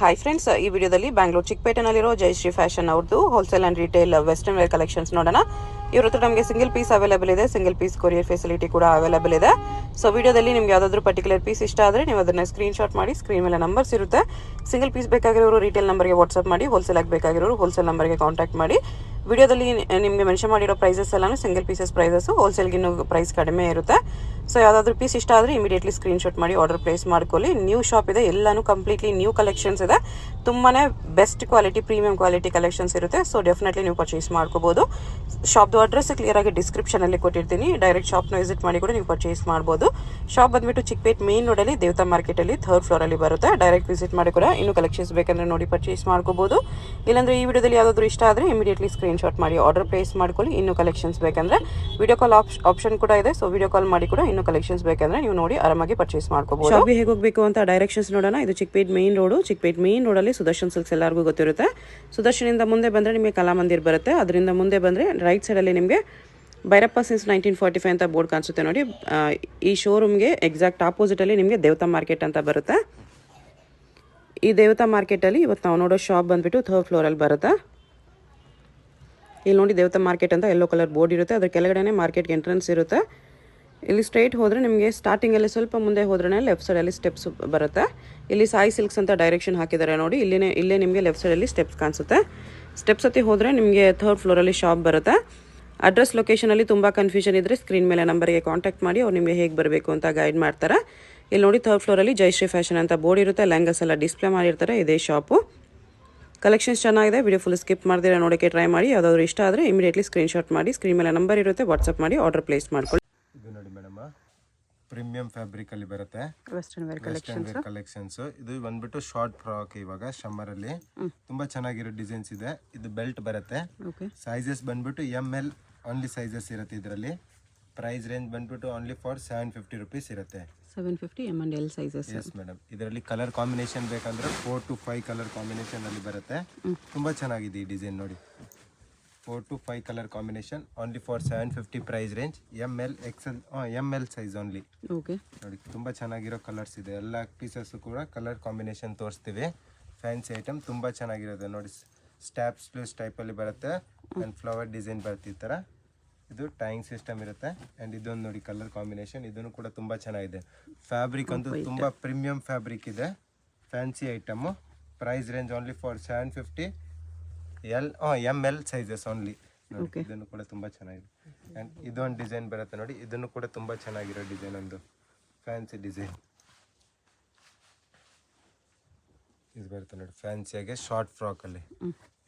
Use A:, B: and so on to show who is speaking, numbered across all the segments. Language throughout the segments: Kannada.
A: ಹಾಯ್ ಫ್ರೆಂಡ್ಸ್, ಈ ವಿಡಿಯೋದಲ್ಲಿ ಬ್ಯಾಂಗ್ಳೂರ್ ಚಿಕ್ಕಪೇಟೆನಲ್ಲಿರೋ ಜಯಶ್ರೀ ಫ್ಯಾಷನ್ ಅವ್ರದ್ದು wholesale and retail western wear collections ನೋಡೋಣ. ಇವ್ರ ಹತ್ರ ನಮಗೆ ಸಿಂಗಲ್ ಪೀಸ್ ಅವೈಲೇಬಲ್ ಇದೆ, ಸಿಂಗಲ್ ಪೀಸ್ ಕೊರಿಯರ್ ಫೆಸಿಲಿಟಿ ಕೂಡ ಅವೈಲೇಬಲ್ ಇದೆ. ಸೊ ವಿಡಿಯೋದಲ್ಲಿ ನಿಮ್ಗೆ ಯಾವುದಾದ್ರೂ ಪರ್ಟಿಕ್ಯುಲರ್ ಪೀಸ್ ಇಷ್ಟ ಆದರೆ ನೀವು ಅದನ್ನ ಸ್ಕ್ರೀನ್ಶಾಟ್ ಮಾಡಿ, ಸ್ಕ್ರೀನ್ ಮೇಲೆ ನಂಬರ್ಸ್ ಇರುತ್ತೆ. ಸಿಂಗಲ್ ಪೀಸ್ ಬೇಕಾಗಿರೋರು ರಿಟೇಲ್ ನಂಬರ್ಗೆ ವಾಟ್ಸ್ಆಪ್ ಮಾಡಿ, ಹೋಲ್ಸೇಲ್ ಆಗಿ ಬೇಕಾಗಿರೋರು ಹೋಲ್ಸೇಲ್ ನಂಬರ್ಗೆ ಕಾಂಟ್ಯಾಕ್ಟ್ ಮಾಡಿ. ವಿಡಿಯೋದಲ್ಲಿ ನಿಮಗೆ ಮೆನ್ಷನ್ ಮಾಡಿರೋ ಪ್ರೈಸಸ್ ಎಲ್ಲಾನು ಸಿಂಗಲ್ ಪೀಸಸ್ ಪ್ರೈಸಸ್, ಹೋಲ್ಸೇಲ್ಗೆ ಇನ್ನೂ ಪ್ರೈಸ್ ಕಡಿಮೆ ಇರುತ್ತೆ. ಸೊ ಯಾವುದಾದ್ರೂ ಪೀಸ್ ಇಷ್ಟ ಆದರೆ ಇಮಿಡಿಯೇಟ್ಲಿ ಸ್ಕ್ರೀನ್ಶಾಟ್ ಮಾಡಿ ಆರ್ಡರ್ ಪ್ಲೇಸ್ ಮಾಡ್ಕೊಳ್ಳಿ. ನ್ಯೂ ಶಾಪ್ ಇದೆ, ಎಲ್ಲಾನು ಕಂಪ್ಲೀಟ್ಲಿ ನ್ಯೂ ಕಲೆಕ್ಷನ್ಸ್ ಇದೆ. ತುಂಬಾನೇ best quality, premium quality collections ಇರುತ್ತೆ. ಸೊ ಡೆಫಿನೆಟ್ಲಿ ನೀವು ಪರ್ಚೇಸ್ ಮಾಡ್ಕೋಬಹುದು. ಶಾಪ್ದು ಅಡ್ರೆಸ್ ಕ್ಲಿಯರ್ ಆಗಿ ಡಿಸ್ಕ್ರಿಪ್ಷನ್ ಅಲ್ಲಿ ಕೊಟ್ಟಿರ್ತೀನಿ. ಡೈರೆಕ್ಟ್ ಶಾಪ್ನ ವಿಸಿಟ್ ಮಾಡಿ ಕೂಡ ನೀವು ಪರ್ಚೇಸ್ ಮಾಡಬಹುದು. ಶಾಪ್ ಬಂದ್ಬಿಟ್ಟು ಚಿಕ್ಕಪೇಟ್ ಮೇನ್ ರೋಡ್ ಅಲ್ಲಿ ದೇವತಾ ಮಾರ್ಕೆಟ್ ಅಲ್ಲಿ 3rd ಫ್ಲೋರ್ ಅಲ್ಲಿ ಬರುತ್ತೆ. ಡೈರೆಕ್ಟ್ ವಿಸಿಟ್ ಮಾಡಿ ಕೂಡ ಇನ್ನು ಕಲೆಕ್ಷನ್ಸ್ ಬೇಕಂದ್ರೆ ನೋಡಿ ಪರ್ಚೇಸ್ ಮಾಡ್ಕೋಬಹುದು. ಇಲ್ಲಾಂದ್ರೆ ಈ ವಿಡಿಯೋದಲ್ಲಿ ಯಾವ್ದಾದ್ರು ಇಷ್ಟ ಆದ್ರೆ ಇಮಿಡಿಯೇಟ್ಲಿ ಸ್ಕ್ರೀನ್ಶಾಟ್ ಮಾಡಿ ಆರ್ಡರ್ ಪ್ಲೇಸ್ ಮಾಡ್ಕೊಳ್ಳಿ. ಇನ್ನು ಕಲೆಕ್ಷನ್ಸ್ ಬೇಕಂದ್ರೆ ವಿಡಿಯೋ ಕಾಲ್ ಆಪ್ಷನ್ ಕೂಡ ಇದೆ. ಸೊ ವಿಡಿಯೋ ಕಾಲ್ ಮಾಡಿ ಕೂಡ ಇನ್ನು ಕಲೆಕ್ಷನ್ಸ್ ಬೇಕಂದ್ರೆ ನೀವು ನೋಡಿ ಆರಾಮಾಗಿ ಪರ್ಚೇಸ್ ಮಾಡ್ಕೋಬಹುದು. ಶಾಪ್ಗೆ ಹೇಗೆ ಹೋಗಬೇಕು ಅಂತ ಡೈರೆಕ್ಷನ್ಸ್ ನೋಡೋಣ. ಇದು Chickpet main road. Chickpet main road ಅಲ್ಲಿ ಸುದರ್ಶನ್ ಸಿಲ್ಕ್ಸ್ ಎಲ್ಲರಿಗೂ ಗೊತ್ತಿರುತ್ತೆ. ಸುದರ್ಶನಿಂದ ಮುಂದೆ ಬಂದ್ರೆ ನಿಮಗೆ ಕಲಾಮಂದಿರ್ ಬರುತ್ತೆ. ಅದರಿಂದ ಮುಂದೆ ಬಂದ್ರೆ ರೈಟ್ ಸೈಡ್ ಅಲ್ಲಿ ನಿಮಗೆ ಭೈರಪ್ಪ ಸಿನ್ಸ್ 1945 ಅಂತ ಬೋರ್ಡ್ ಕಾಣಿಸುತ್ತೆ ನೋಡಿ. ಈ ಶೋರೂಮ್ಗೆ ಎಕ್ಸಾಕ್ಟ್ ಆಪೋಸಿಟ್ ಅಲ್ಲಿ ನಿಮಗೆ ದೇವತಾ ಮಾರ್ಕೆಟ್ ಅಂತ ಬರುತ್ತೆ. ಈ ದೇವತಾ ಮಾರ್ಕೆಟ್ ಅಲ್ಲಿ ಇವತ್ತು ನಾವು ನೋಡೋ ಶಾಪ್ ಬಂದ್ಬಿಟ್ಟು 3rd ಫ್ಲೋರ್ ಅಲ್ಲಿ ಬರುತ್ತೆ. ಇಲ್ಲಿ ನೋಡಿ ದೇವತಾ ಮಾರ್ಕೆಟ್ ಅಂತ ಯೆಲ್ಲೋ ಕಲರ್ ಬೋರ್ಡ್ ಇರುತ್ತೆ. ಅದ್ರ ಕೆಳಗಡೆನೆ ಮಾರ್ಕೆಟ್ಗೆ ಎಂಟ್ರೆನ್ಸ್ ಇರುತ್ತೆ. ಇಲ್ಲಿ ಸ್ಟ್ರೈಟ್ ಹೋದರೆ ನಿಮಗೆ ಸ್ಟಾರ್ಟಿಂಗಲ್ಲಿ ಸ್ವಲ್ಪ ಮುಂದೆ ಹೋದ್ರೆ ಲೆಫ್ಟ್ ಸೈಡಲ್ಲಿ ಸ್ಟೆಪ್ಸ್ ಬರುತ್ತೆ. ಇಲ್ಲಿ ಸಾಯಿ ಸಿಲ್ಕ್ಸ್ ಅಂತ ಡೈರೆಕ್ಷನ್ ಹಾಕಿದ್ದಾರೆ ನೋಡಿ. ಇಲ್ಲೇ ನಿಮಗೆ ಲೆಫ್ಟ್ ಸೈಡಲ್ಲಿ ಸ್ಟೆಪ್ಸ್ ಕಾಣಿಸುತ್ತೆ. ಸ್ಟೆಪ್ಸ್ ಹತ್ತಿ ಹೋದರೆ ನಿಮಗೆ 3rd ಫ್ಲೋರಲ್ಲಿ ಶಾಪ್ ಬರುತ್ತೆ. ಅಡ್ರೆಸ್ ಲೊಕೇಶನಲ್ಲಿ ತುಂಬ ಕನ್ಫ್ಯೂಷನ್ ಇದ್ದರೆ ಸ್ಕ್ರೀನ್ ಮೇಲೆ ನಂಬರ್ಗೆ ಕಾಂಟ್ಯಾಕ್ಟ್ ಮಾಡಿ, ಅವ್ರು ನಿಮಗೆ ಹೇಗೆ ಬರಬೇಕು ಅಂತ ಗೈಡ್ ಮಾಡ್ತಾರೆ. ಇಲ್ಲಿ ನೋಡಿ 3rd ಫ್ಲೋರಲ್ಲಿ ಜಯಶ್ರೀ ಫ್ಯಾಷನ್ ಅಂತ ಬೋರ್ಡ್ ಇರುತ್ತೆ. ಲೆಹಂಗಾಸ್ ಎಲ್ಲ ಡಿಸ್ಪ್ಲೇ ಮಾಡಿರ್ತಾರೆ. ಇದೇ ಶಾಪು. ಕಲೆಕ್ಷನ್ಸ್ ಚೆನ್ನಾಗಿದೆ. ವಿಡಿಯೋ ಫುಲ್ ಸ್ಕಿಪ್ ಮಾಡ್ದಿರ ನೋಡೋಕ್ಕೆ ಟ್ರೈ ಮಾಡಿ. ಯಾವುದಾದ್ರು ಇಷ್ಟ ಆದರೆ ಇಮಿಡಿಯೇಟ್ಲಿ ಸ್ಕ್ರೀನ್ಶಾಟ್ ಮಾಡಿ, ಸ್ಕ್ರೀನ್ ಮೇಲೆ ನಂಬರ್ ಇರುತ್ತೆ, ವಾಟ್ಸಪ್ ಮಾಡಿ ಆರ್ಡರ್ ಪ್ಲೇಸ್ ಮಾಡ್ಕೊಳ್ಳಿ.
B: ಇದು ನೋಡಿ ಮೇಡಮ್, ಪ್ರೀಮಿಯಂ ಫ್ಯಾಬ್ರಿಕ್ ಅಲ್ಲಿ ಬರುತ್ತೆ
A: ವೆಸ್ಟರ್ನ್ ವೇರ್
B: ಕಲೆಕ್ಷನ್ಸ್. ಇದು ಬಂದ್ಬಿಟ್ಟು ಶಾರ್ಟ್ ಫ್ರಾಕ್. ಇವಾಗ ಸಮ್ಮರ್ ಅಲ್ಲಿ ತುಂಬಾ ಚೆನ್ನಾಗಿರೋ ಡಿಸೈನ್ಸ್ ಇದೆ. ಇದು ಬೆಲ್ಟ್ ಬರುತ್ತೆ. ಸೈಜಸ್ ಬಂದ್ಬಿಟ್ಟು ML ಓನ್ಲಿ ಸೈಜಸ್ ಇರುತ್ತೆ. ಇದರಲ್ಲಿ ಪ್ರೈಸ್ ರೇಂಜ್ ಬಂದ್ಬಿಟ್ಟು ಓನ್ಲಿ ಫಾರ್ 750 ರುಪೀಸ್ ಇರುತ್ತೆ.
A: 750 M&L ಸೈಜಸ್.
B: Yes madam. ಇದರಲ್ಲಿ ಕಲರ್ ಕಾಂಬಿನೇಷನ್ ಬೇಕಂದ್ರೆ 4 to 5 ಕಲರ್ ಕಾಂಬಿನೇಷನ್ ಅಲ್ಲಿ ಬರುತ್ತೆ. ತುಂಬಾ ಚೆನ್ನಾಗಿದೆ ಈ ಡಿಸೈನ್ ನೋಡಿ. 4 to 5 colour combination only for 750 price range. ML XL ML size only.
A: Okay
B: ನೋಡಿ, ತುಂಬಾ ಚೆನ್ನಾಗಿರೋ ಕಲರ್ಸ್ ಇದೆ. ಎಲ್ಲ ಪೀಸಸ್ ಕೂಡ ಕಲರ್ ಕಾಂಬಿನೇಷನ್ ತೋರಿಸ್ತೀವಿ. ಫ್ಯಾನ್ಸಿ ಐಟಮ್ ತುಂಬಾ ಚೆನ್ನಾಗಿರುತ್ತೆ ನೋಡಿ. ಸ್ಟ್ಯಾಪ್ ಸ್ಲೀವ್ಸ್ ಟೈಪ್ ಅಲ್ಲಿ ಬರುತ್ತೆ ಅಂಡ್ ಫ್ಲವರ್ ಡಿಸೈನ್ ಬರುತ್ತೆ ಈ ತರ. ಇದು ಟೈಯಿಂಗ್ ಸಿಸ್ಟಮ್ ಇರುತ್ತೆ. ಅಂಡ್ ಇದೊಂದು ನೋಡಿ ಕಲರ್ ಕಾಂಬಿನೇಷನ್. ಇದನ್ನು ಕೂಡ ತುಂಬಾ ಚೆನ್ನಾಗಿದೆ. ಫ್ಯಾಬ್ರಿಕ್ ಅಂತೂ ತುಂಬಾ ಪ್ರೀಮಿಯಂ ಫ್ಯಾಬ್ರಿಕ್ ಇದೆ. Fancy item. Price range only for 750 ML sizes only. ಇದನ್ನು ಕೂಡ ತುಂಬಾ ಚೆನ್ನಾಗಿದೆ. ಅಂಡ್ ಇದೊಂದು ಡಿಸೈನ್ ಬರುತ್ತೆ ನೋಡಿ. ಇದನ್ನು ಕೂಡ ತುಂಬಾ ಚೆನ್ನಾಗಿರೋ ಡಿಸೈನ್, ಒಂದು ಫ್ಯಾನ್ಸಿ ಡಿಸೈನ್ ಇದು ಬರುತ್ತೆ ನೋಡಿ. ಫ್ಯಾನ್ಸಿಯಾಗೆ ಶಾರ್ಟ್ ಫ್ರಾಕ್ ಅಲ್ಲಿ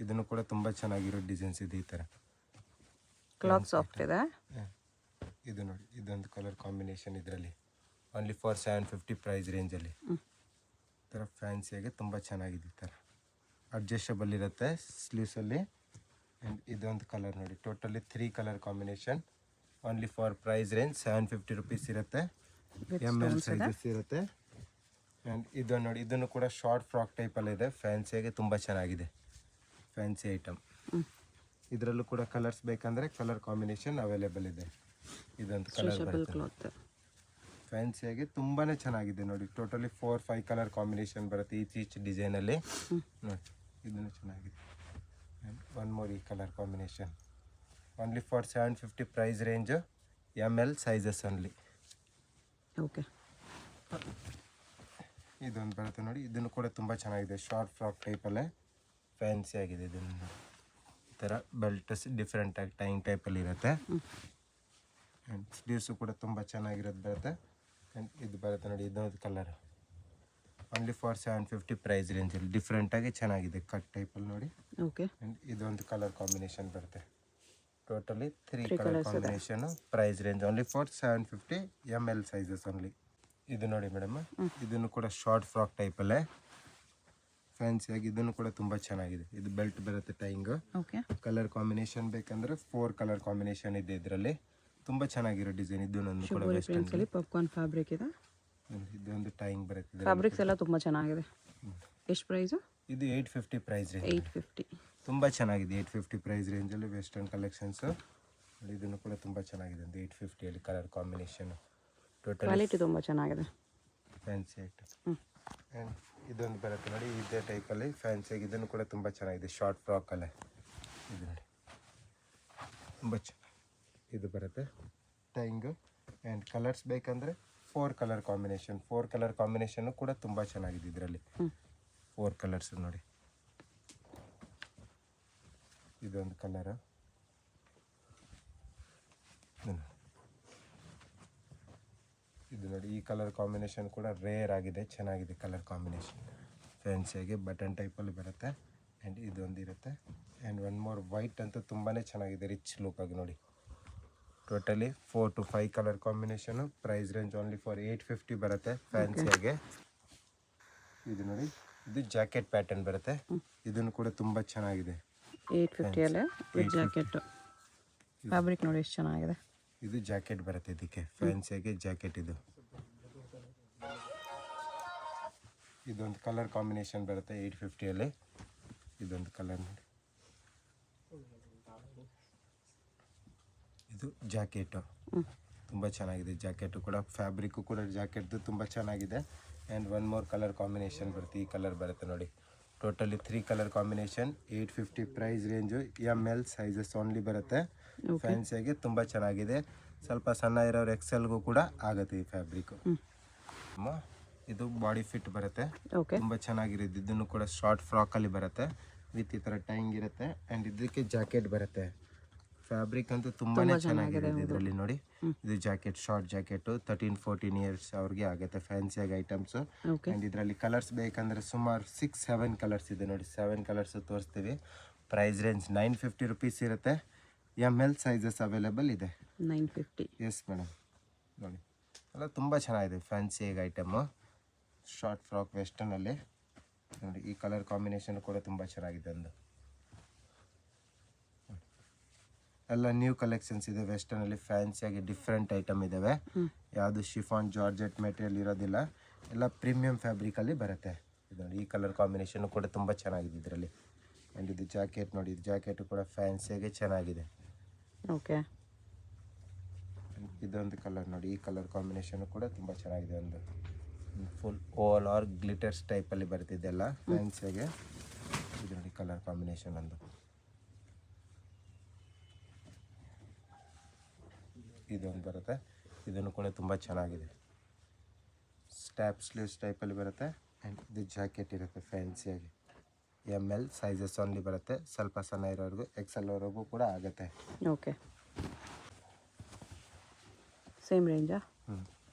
B: ಇದನ್ನು ಕೂಡ ತುಂಬಾ ಚೆನ್ನಾಗಿರೋ ಡಿಸೈನ್ಸ್ ಇದೆ. ಈ ತರ
A: ಕ್ಲಾತ್ ಸಾಫ್ಟ್ ಇದೆ.
B: ಇದು ನೋಡಿ, ಇದೊಂದು ಕಲರ್ ಕಾಂಬಿನೇಷನ್ ಇದರಲ್ಲಿ ಓನ್ಲಿ ಫಾರ್ 750 ಪ್ರೈಸ್ ರೇಂಜ್ ಅಲ್ಲಿ. ಈ ತರ ಫ್ಯಾನ್ಸಿಯಾಗೆ ತುಂಬಾ ಚೆನ್ನಾಗಿದೆ. ಈ ತರ ಅಡ್ಜಸ್ಟಬಲ್ ಇರುತ್ತೆ ಸ್ಲೀವ್ಸ್ ಅಲ್ಲಿ. ಅಂಡ್ ಇದೊಂದು ಕಲರ್ ನೋಡಿ. Totally 3 colour combination only for price range 750 rupees ಇರುತ್ತೆ. ML ಸೈಜಸ್ ಇರುತ್ತೆ. ಆ್ಯಂಡ್ ಇದನ್ನು ನೋಡಿ, ಇದನ್ನು ಕೂಡ ಶಾರ್ಟ್ ಫ್ರಾಕ್ ಟೈಪಲ್ಲಿ ಇದೆ. ಫ್ಯಾನ್ಸಿಯಾಗೆ ತುಂಬ ಚೆನ್ನಾಗಿದೆ. Fancy item. ಇದರಲ್ಲೂ ಕೂಡ ಕಲರ್ಸ್ ಬೇಕಂದರೆ ಕಲರ್ ಕಾಂಬಿನೇಷನ್ ಅವೈಲೇಬಲ್ ಇದೆ. ಇದೊಂದು ಕಲರ್ ಬರುತ್ತೆ. ಫ್ಯಾನ್ಸಿಯಾಗಿ ತುಂಬಾ ಚೆನ್ನಾಗಿದೆ ನೋಡಿ. ಟೋಟಲಿ 4-5 ಕಲರ್ ಕಾಂಬಿನೇಷನ್ ಬರುತ್ತೆ ಈಚ್ ಡಿಸೈನಲ್ಲಿ ನೋಡಿ. ಇದನ್ನು ಚೆನ್ನಾಗಿದೆ. ಒನ್ ಮೋರ್ ಈ colour combination only for 750 price range. ML sizes only.
A: Okay,
B: ಇದೊಂದು ಬರುತ್ತೆ ನೋಡಿ. ಇದನ್ನು ಕೂಡ ತುಂಬ ಚೆನ್ನಾಗಿದೆ. ಶಾರ್ಟ್ ಫ್ರಾಕ್ ಟೈಪಲ್ಲೇ ಫ್ಯಾನ್ಸಿ ಆಗಿದೆ. ಇದನ್ನು ಈ ಥರ ಬೆಲ್ಟಸ್ ಡಿಫ್ರೆಂಟಾಗಿ ಟೈಯಿಂಗ್ ಟೈಪಲ್ಲಿ ಇರುತ್ತೆ. ಆ್ಯಂಡ್ ಸ್ಲೀವ್ಸು ಕೂಡ ತುಂಬ ಚೆನ್ನಾಗಿರೋದು ಬರುತ್ತೆ. ಆ್ಯಂಡ್ ಇದು ಬರುತ್ತೆ ನೋಡಿ, ಇದೊಂದು ಕಲರ್ ಓನ್ಲಿ ಫಾರ್ 750 ಪ್ರೈಸ್ ರೇಂಜಲ್ಲಿ. ಡಿಫ್ರೆಂಟಾಗಿ ಚೆನ್ನಾಗಿದೆ ಕಟ್ ಟೈಪಲ್ಲಿ ನೋಡಿ.
A: ಓಕೆ,
B: ಆ್ಯಂಡ್ ಇದೊಂದು ಕಲರ್ ಕಾಂಬಿನೇಷನ್ ಬರುತ್ತೆ. Totally 3 colour combination. Price range only for 750 ML sizes only. ಇದು ನೋಡಿ ಮೇಡಮ್, ಇದನ್ನು ಕೂಡ ಶಾರ್ಟ್ ಫ್ರಾಕ್ ಟೈಪಲ್ಲೇ ಫ್ಯಾನ್ಸಿಯಾಗಿ. ಇದನ್ನು ಕೂಡ ತುಂಬ ಚೆನ್ನಾಗಿದೆ. ಇದು ಬೆಲ್ಟ್ ಬರುತ್ತೆ ಟೈಯಿಂಗ್. ಕಲರ್ ಕಾಂಬಿನೇಷನ್ ಬೇಕಂದ್ರೆ 4 ಕಲರ್ ಕಾಂಬಿನೇಷನ್ ಇದೆ ಇದರಲ್ಲಿ. ತುಂಬ ಚೆನ್ನಾಗಿರೋ ಡಿಸೈನ್. ಇದೊಂದು ಕೂಡ ವೆಸ್ಟರ್ನ್
A: ಪಾಪ್ಕಾರ್ನ್ ಫ್ಯಾಬ್ರಿಕ್ ಇದೆ.
B: ಇದೊಂದು ಟೈಯಿಂಗ್ ಬರುತ್ತೆ.
A: ಫ್ಯಾಬ್ರಿಕ್ಸ್ ಎಲ್ಲ ತುಂಬ ಚೆನ್ನಾಗಿದೆ. ಎಷ್ಟು ಪ್ರೈಸು?
B: ಇದು 850 ಪ್ರೈಸ್ ರೇಂಜ್.
A: 850
B: ತುಂಬ ಚೆನ್ನಾಗಿದೆ. 850 ಪ್ರೈಸ್ ರೇಂಜಲ್ಲಿ ವೆಸ್ಟರ್ನ್ ಕಲೆಕ್ಷನ್ಸು. ಇದನ್ನು ಕೂಡ ತುಂಬ ಚೆನ್ನಾಗಿದೆ. ಒಂದು 850ಅಲ್ಲಿ ಕಲರ್ ಕಾಂಬಿನೇಷನ್. ಟೋಟಲ್
A: ಕ್ವಾಲಿಟಿ ತುಂಬ ಚೆನ್ನಾಗಿದೆ.
B: Fancy item. ಇದೊಂದು ಬರುತ್ತೆ ನೋಡಿ, ಇದೇ ಟೈಪಲ್ಲಿ ಫ್ಯಾನ್ಸಿಯಾಗಿ ಇದನ್ನು ಕೂಡ ತುಂಬ ಚೆನ್ನಾಗಿದೆ. ಶಾರ್ಟ್ ಫ್ರಾಕಲ್ಲೇ ಇದು ನೋಡಿ, ತುಂಬ ಚೆನ್ನಾಗಿ ಇದು ಬರುತ್ತೆ ಟೈಂಗು. ಆ್ಯಂಡ್ ಕಲರ್ಸ್ ಬೇಕಂದರೆ 4 ಕಲರ್ ಕಾಂಬಿನೇಷನ್ನು ಕೂಡ ತುಂಬ ಚೆನ್ನಾಗಿದೆ ಇದರಲ್ಲಿ. 4 ಕಲರ್ಸ್ ನೋಡಿ, ಇದೊಂದು ಕಲರು, ಇದು ನೋಡಿ. ಈ ಕಲರ್ ಕಾಂಬಿನೇಷನ್ ಕೂಡ ರೇರ್ ಆಗಿದೆ, ಚೆನ್ನಾಗಿದೆ ಕಲರ್ ಕಾಂಬಿನೇಷನ್. ಫ್ಯಾನ್ಸಿಯಾಗಿ ಬಟನ್ ಟೈಪಲ್ಲಿ ಬರುತ್ತೆ. ಆ್ಯಂಡ್ ಇದೊಂದು ಇರುತ್ತೆ. ಆ್ಯಂಡ್ ಒನ್ ಮೋರ್ ವೈಟ್ ಅಂತೂ ತುಂಬಾ ಚೆನ್ನಾಗಿದೆ, ರಿಚ್ ಲುಕ್ ಆಗಿ ನೋಡಿ. Totally 4 to 5 colour combination. Price range only for 850 ಬರುತ್ತೆ ಫ್ಯಾನ್ಸಿಯಾಗೆ. ಇದು ನೋಡಿ, ಇದು ಜಾಕೆಟ್ ಪ್ಯಾಟರ್ನ್ ಬರುತ್ತೆ. ಇದನ್ನು ಕೂಡ ತುಂಬ ಚೆನ್ನಾಗಿದೆ.
A: 850 ಅಲ್ಲೇ ವಿತ್ ಜಾಕೆಟ್. ಫ್ಯಾಬ್ರಿಕ್ ನೋಡಿ ಎಷ್ಟು ಚೆನ್ನಾಗಿದೆ.
B: ಇದು ಜಾಕೆಟ್ ಬರುತ್ತೆ ಇದಕ್ಕೆ, ಫ್ಯಾನ್ಸಿಯಾಗೆ ಜಾಕೆಟ್. ಇದೊಂದು ಕಲರ್ ಕಾಂಬಿನೇಷನ್ ಬರುತ್ತೆ 850ಅಲ್ಲಿ. ಇದೊಂದು ಕಲರ್ ನೋಡಿ, ಇದು ಜಾಕೆಟು ತುಂಬ ಚೆನ್ನಾಗಿದೆ. ಜಾಕೆಟು ಕೂಡ ಫ್ಯಾಬ್ರಿಕ್ಕು ಕೂಡ ಜಾಕೆಟ್ದು ತುಂಬ ಚೆನ್ನಾಗಿದೆ. And one more colour combination ಬರುತ್ತೆ, ಈ ಕಲರ್ ಬರುತ್ತೆ ನೋಡಿ. Totally 3 colour combination, 850 price range. ML sizes only ಬರುತ್ತೆ ಫ್ಯಾನ್ಸಿಯಾಗಿ. ತುಂಬ ಚೆನ್ನಾಗಿದೆ. ಸ್ವಲ್ಪ ಸಣ್ಣ ಇರೋರು XLಗೂ ಕೂಡ ಆಗುತ್ತೆ ಈ ಫ್ಯಾಬ್ರಿಕ್ಕು. ಇದು ಬಾಡಿ ಫಿಟ್ ಬರುತ್ತೆ, ತುಂಬ ಚೆನ್ನಾಗಿರುತ್ತೆ. ಇದನ್ನು ಕೂಡ ಶಾರ್ಟ್ ಫ್ರಾಕಲ್ಲಿ ಬರುತ್ತೆ ವಿತ್ ಈ ಥರ ಟೈಂಗ್ ಇರುತ್ತೆ. ಆ್ಯಂಡ್ ಇದಕ್ಕೆ ಜಾಕೆಟ್ ಬರುತ್ತೆ. ಫ್ಯಾಬ್ರಿಕ್ ಅಂತೂ ತುಂಬಾ ಚೆನ್ನಾಗಿದೆ ಇದರಲ್ಲಿ ನೋಡಿ. ಇದು ಜಾಕೆಟ್, ಶಾರ್ಟ್ ಜಾಕೆಟು. 13-14 ಇಯರ್ಸ್ ಅವ್ರಿಗೆ ಆಗುತ್ತೆ ಫ್ಯಾನ್ಸಿಯಾಗಿ ಐಟಮ್ಸು. ಆ್ಯಂಡ್ ಇದರಲ್ಲಿ ಕಲರ್ಸ್ ಬೇಕಂದರೆ ಸುಮಾರು 6-7 ಕಲರ್ಸ್ ಇದೆ ನೋಡಿ. 7 ಕಲರ್ಸು ತೋರಿಸ್ತೀವಿ. ಪ್ರೈಸ್ ರೇಂಜ್ 950 ರುಪೀಸ್ ಇರುತ್ತೆ. ML ಸೈಜಸ್ ಅವೈಲೇಬಲ್ ಇದೆ.
A: 950.
B: ಎಸ್ ಮೇಡಮ್ ನೋಡಿ, ಎಲ್ಲ ತುಂಬ ಚೆನ್ನಾಗಿದೆ ಫ್ಯಾನ್ಸಿಯಾಗಿ ಐಟಮು. ಶಾರ್ಟ್ ಫ್ರಾಕ್ ವೆಸ್ಟರ್ನಲ್ಲಿ ನೋಡಿ, ಈ ಕಲರ್ ಕಾಂಬಿನೇಷನ್ ಕೂಡ ತುಂಬ ಚೆನ್ನಾಗಿದೆ. ಒಂದು ಎಲ್ಲ ನ್ಯೂ ಕಲೆಕ್ಷನ್ಸ್ ಇದೆ ವೆಸ್ಟರ್ನಲ್ಲಿ. ಫ್ಯಾನ್ಸಿಯಾಗಿ ಡಿಫ್ರೆಂಟ್ ಐಟಮ್ ಇದ್ದಾವೆ. ಯಾವುದು ಶಿಫಾನ್ ಜಾರ್ಜೆಟ್ ಮೆಟೀರಿಯಲ್ ಇರೋದಿಲ್ಲ, ಎಲ್ಲ ಪ್ರೀಮಿಯಂ ಫ್ಯಾಬ್ರಿಕಲ್ಲಿ ಬರುತ್ತೆ. ಇದು ನೋಡಿ, ಈ ಕಲರ್ ಕಾಂಬಿನೇಷನ್ ಕೂಡ ತುಂಬ ಚೆನ್ನಾಗಿದೆ ಇದರಲ್ಲಿ. ಆ್ಯಂಡ್ ಇದು ಜಾಕೆಟ್ ನೋಡಿ, ಇದು ಜಾಕೆಟು ಕೂಡ ಫ್ಯಾನ್ಸಿಯಾಗಿ ಚೆನ್ನಾಗಿದೆ.
A: ಓಕೆ,
B: ಇದೊಂದು ಕಲರ್ ನೋಡಿ, ಈ ಕಲರ್ ಕಾಂಬಿನೇಷನ್ ಕೂಡ ತುಂಬ ಚೆನ್ನಾಗಿದೆ. ಒಂದು ಫುಲ್ ಓಲ್ ಆರ್ ಗ್ಲಿಟರ್ಸ್ ಟೈಪಲ್ಲಿ ಬರ್ತಿದ್ದೆಲ್ಲ ಫ್ಯಾನ್ಸಿಯಾಗೆ. ಇದು ನೋಡಿ ಕಲರ್ ಕಾಂಬಿನೇಷನ್ ಒಂದು. ಇದೊಂದು ಬರುತ್ತೆ, ಇದನ್ನು ಕೂಡ ತುಂಬ ಚೆನ್ನಾಗಿದೆ. ಸ್ಟ್ಯಾಪ್ ಸ್ಲೀವ್ಸ್ ಟೈಪಲ್ಲಿ ಬರುತ್ತೆ. ಆ್ಯಂಡ್ ಇದು ಜಾಕೆಟ್ ಇರುತ್ತೆ ಫ್ಯಾನ್ಸಿಯಾಗಿ. ML ಸೈಜಸ್ ಓನ್ಲಿ ಬರುತ್ತೆ. ಸ್ವಲ್ಪ ಸಣ್ಣ ಇರೋರ್ಗು XL ವರೆಗೂ ಕೂಡ ಆಗುತ್ತೆ.
A: ಓಕೆ, ಸೇಮ್ ರೇಂಜಾ?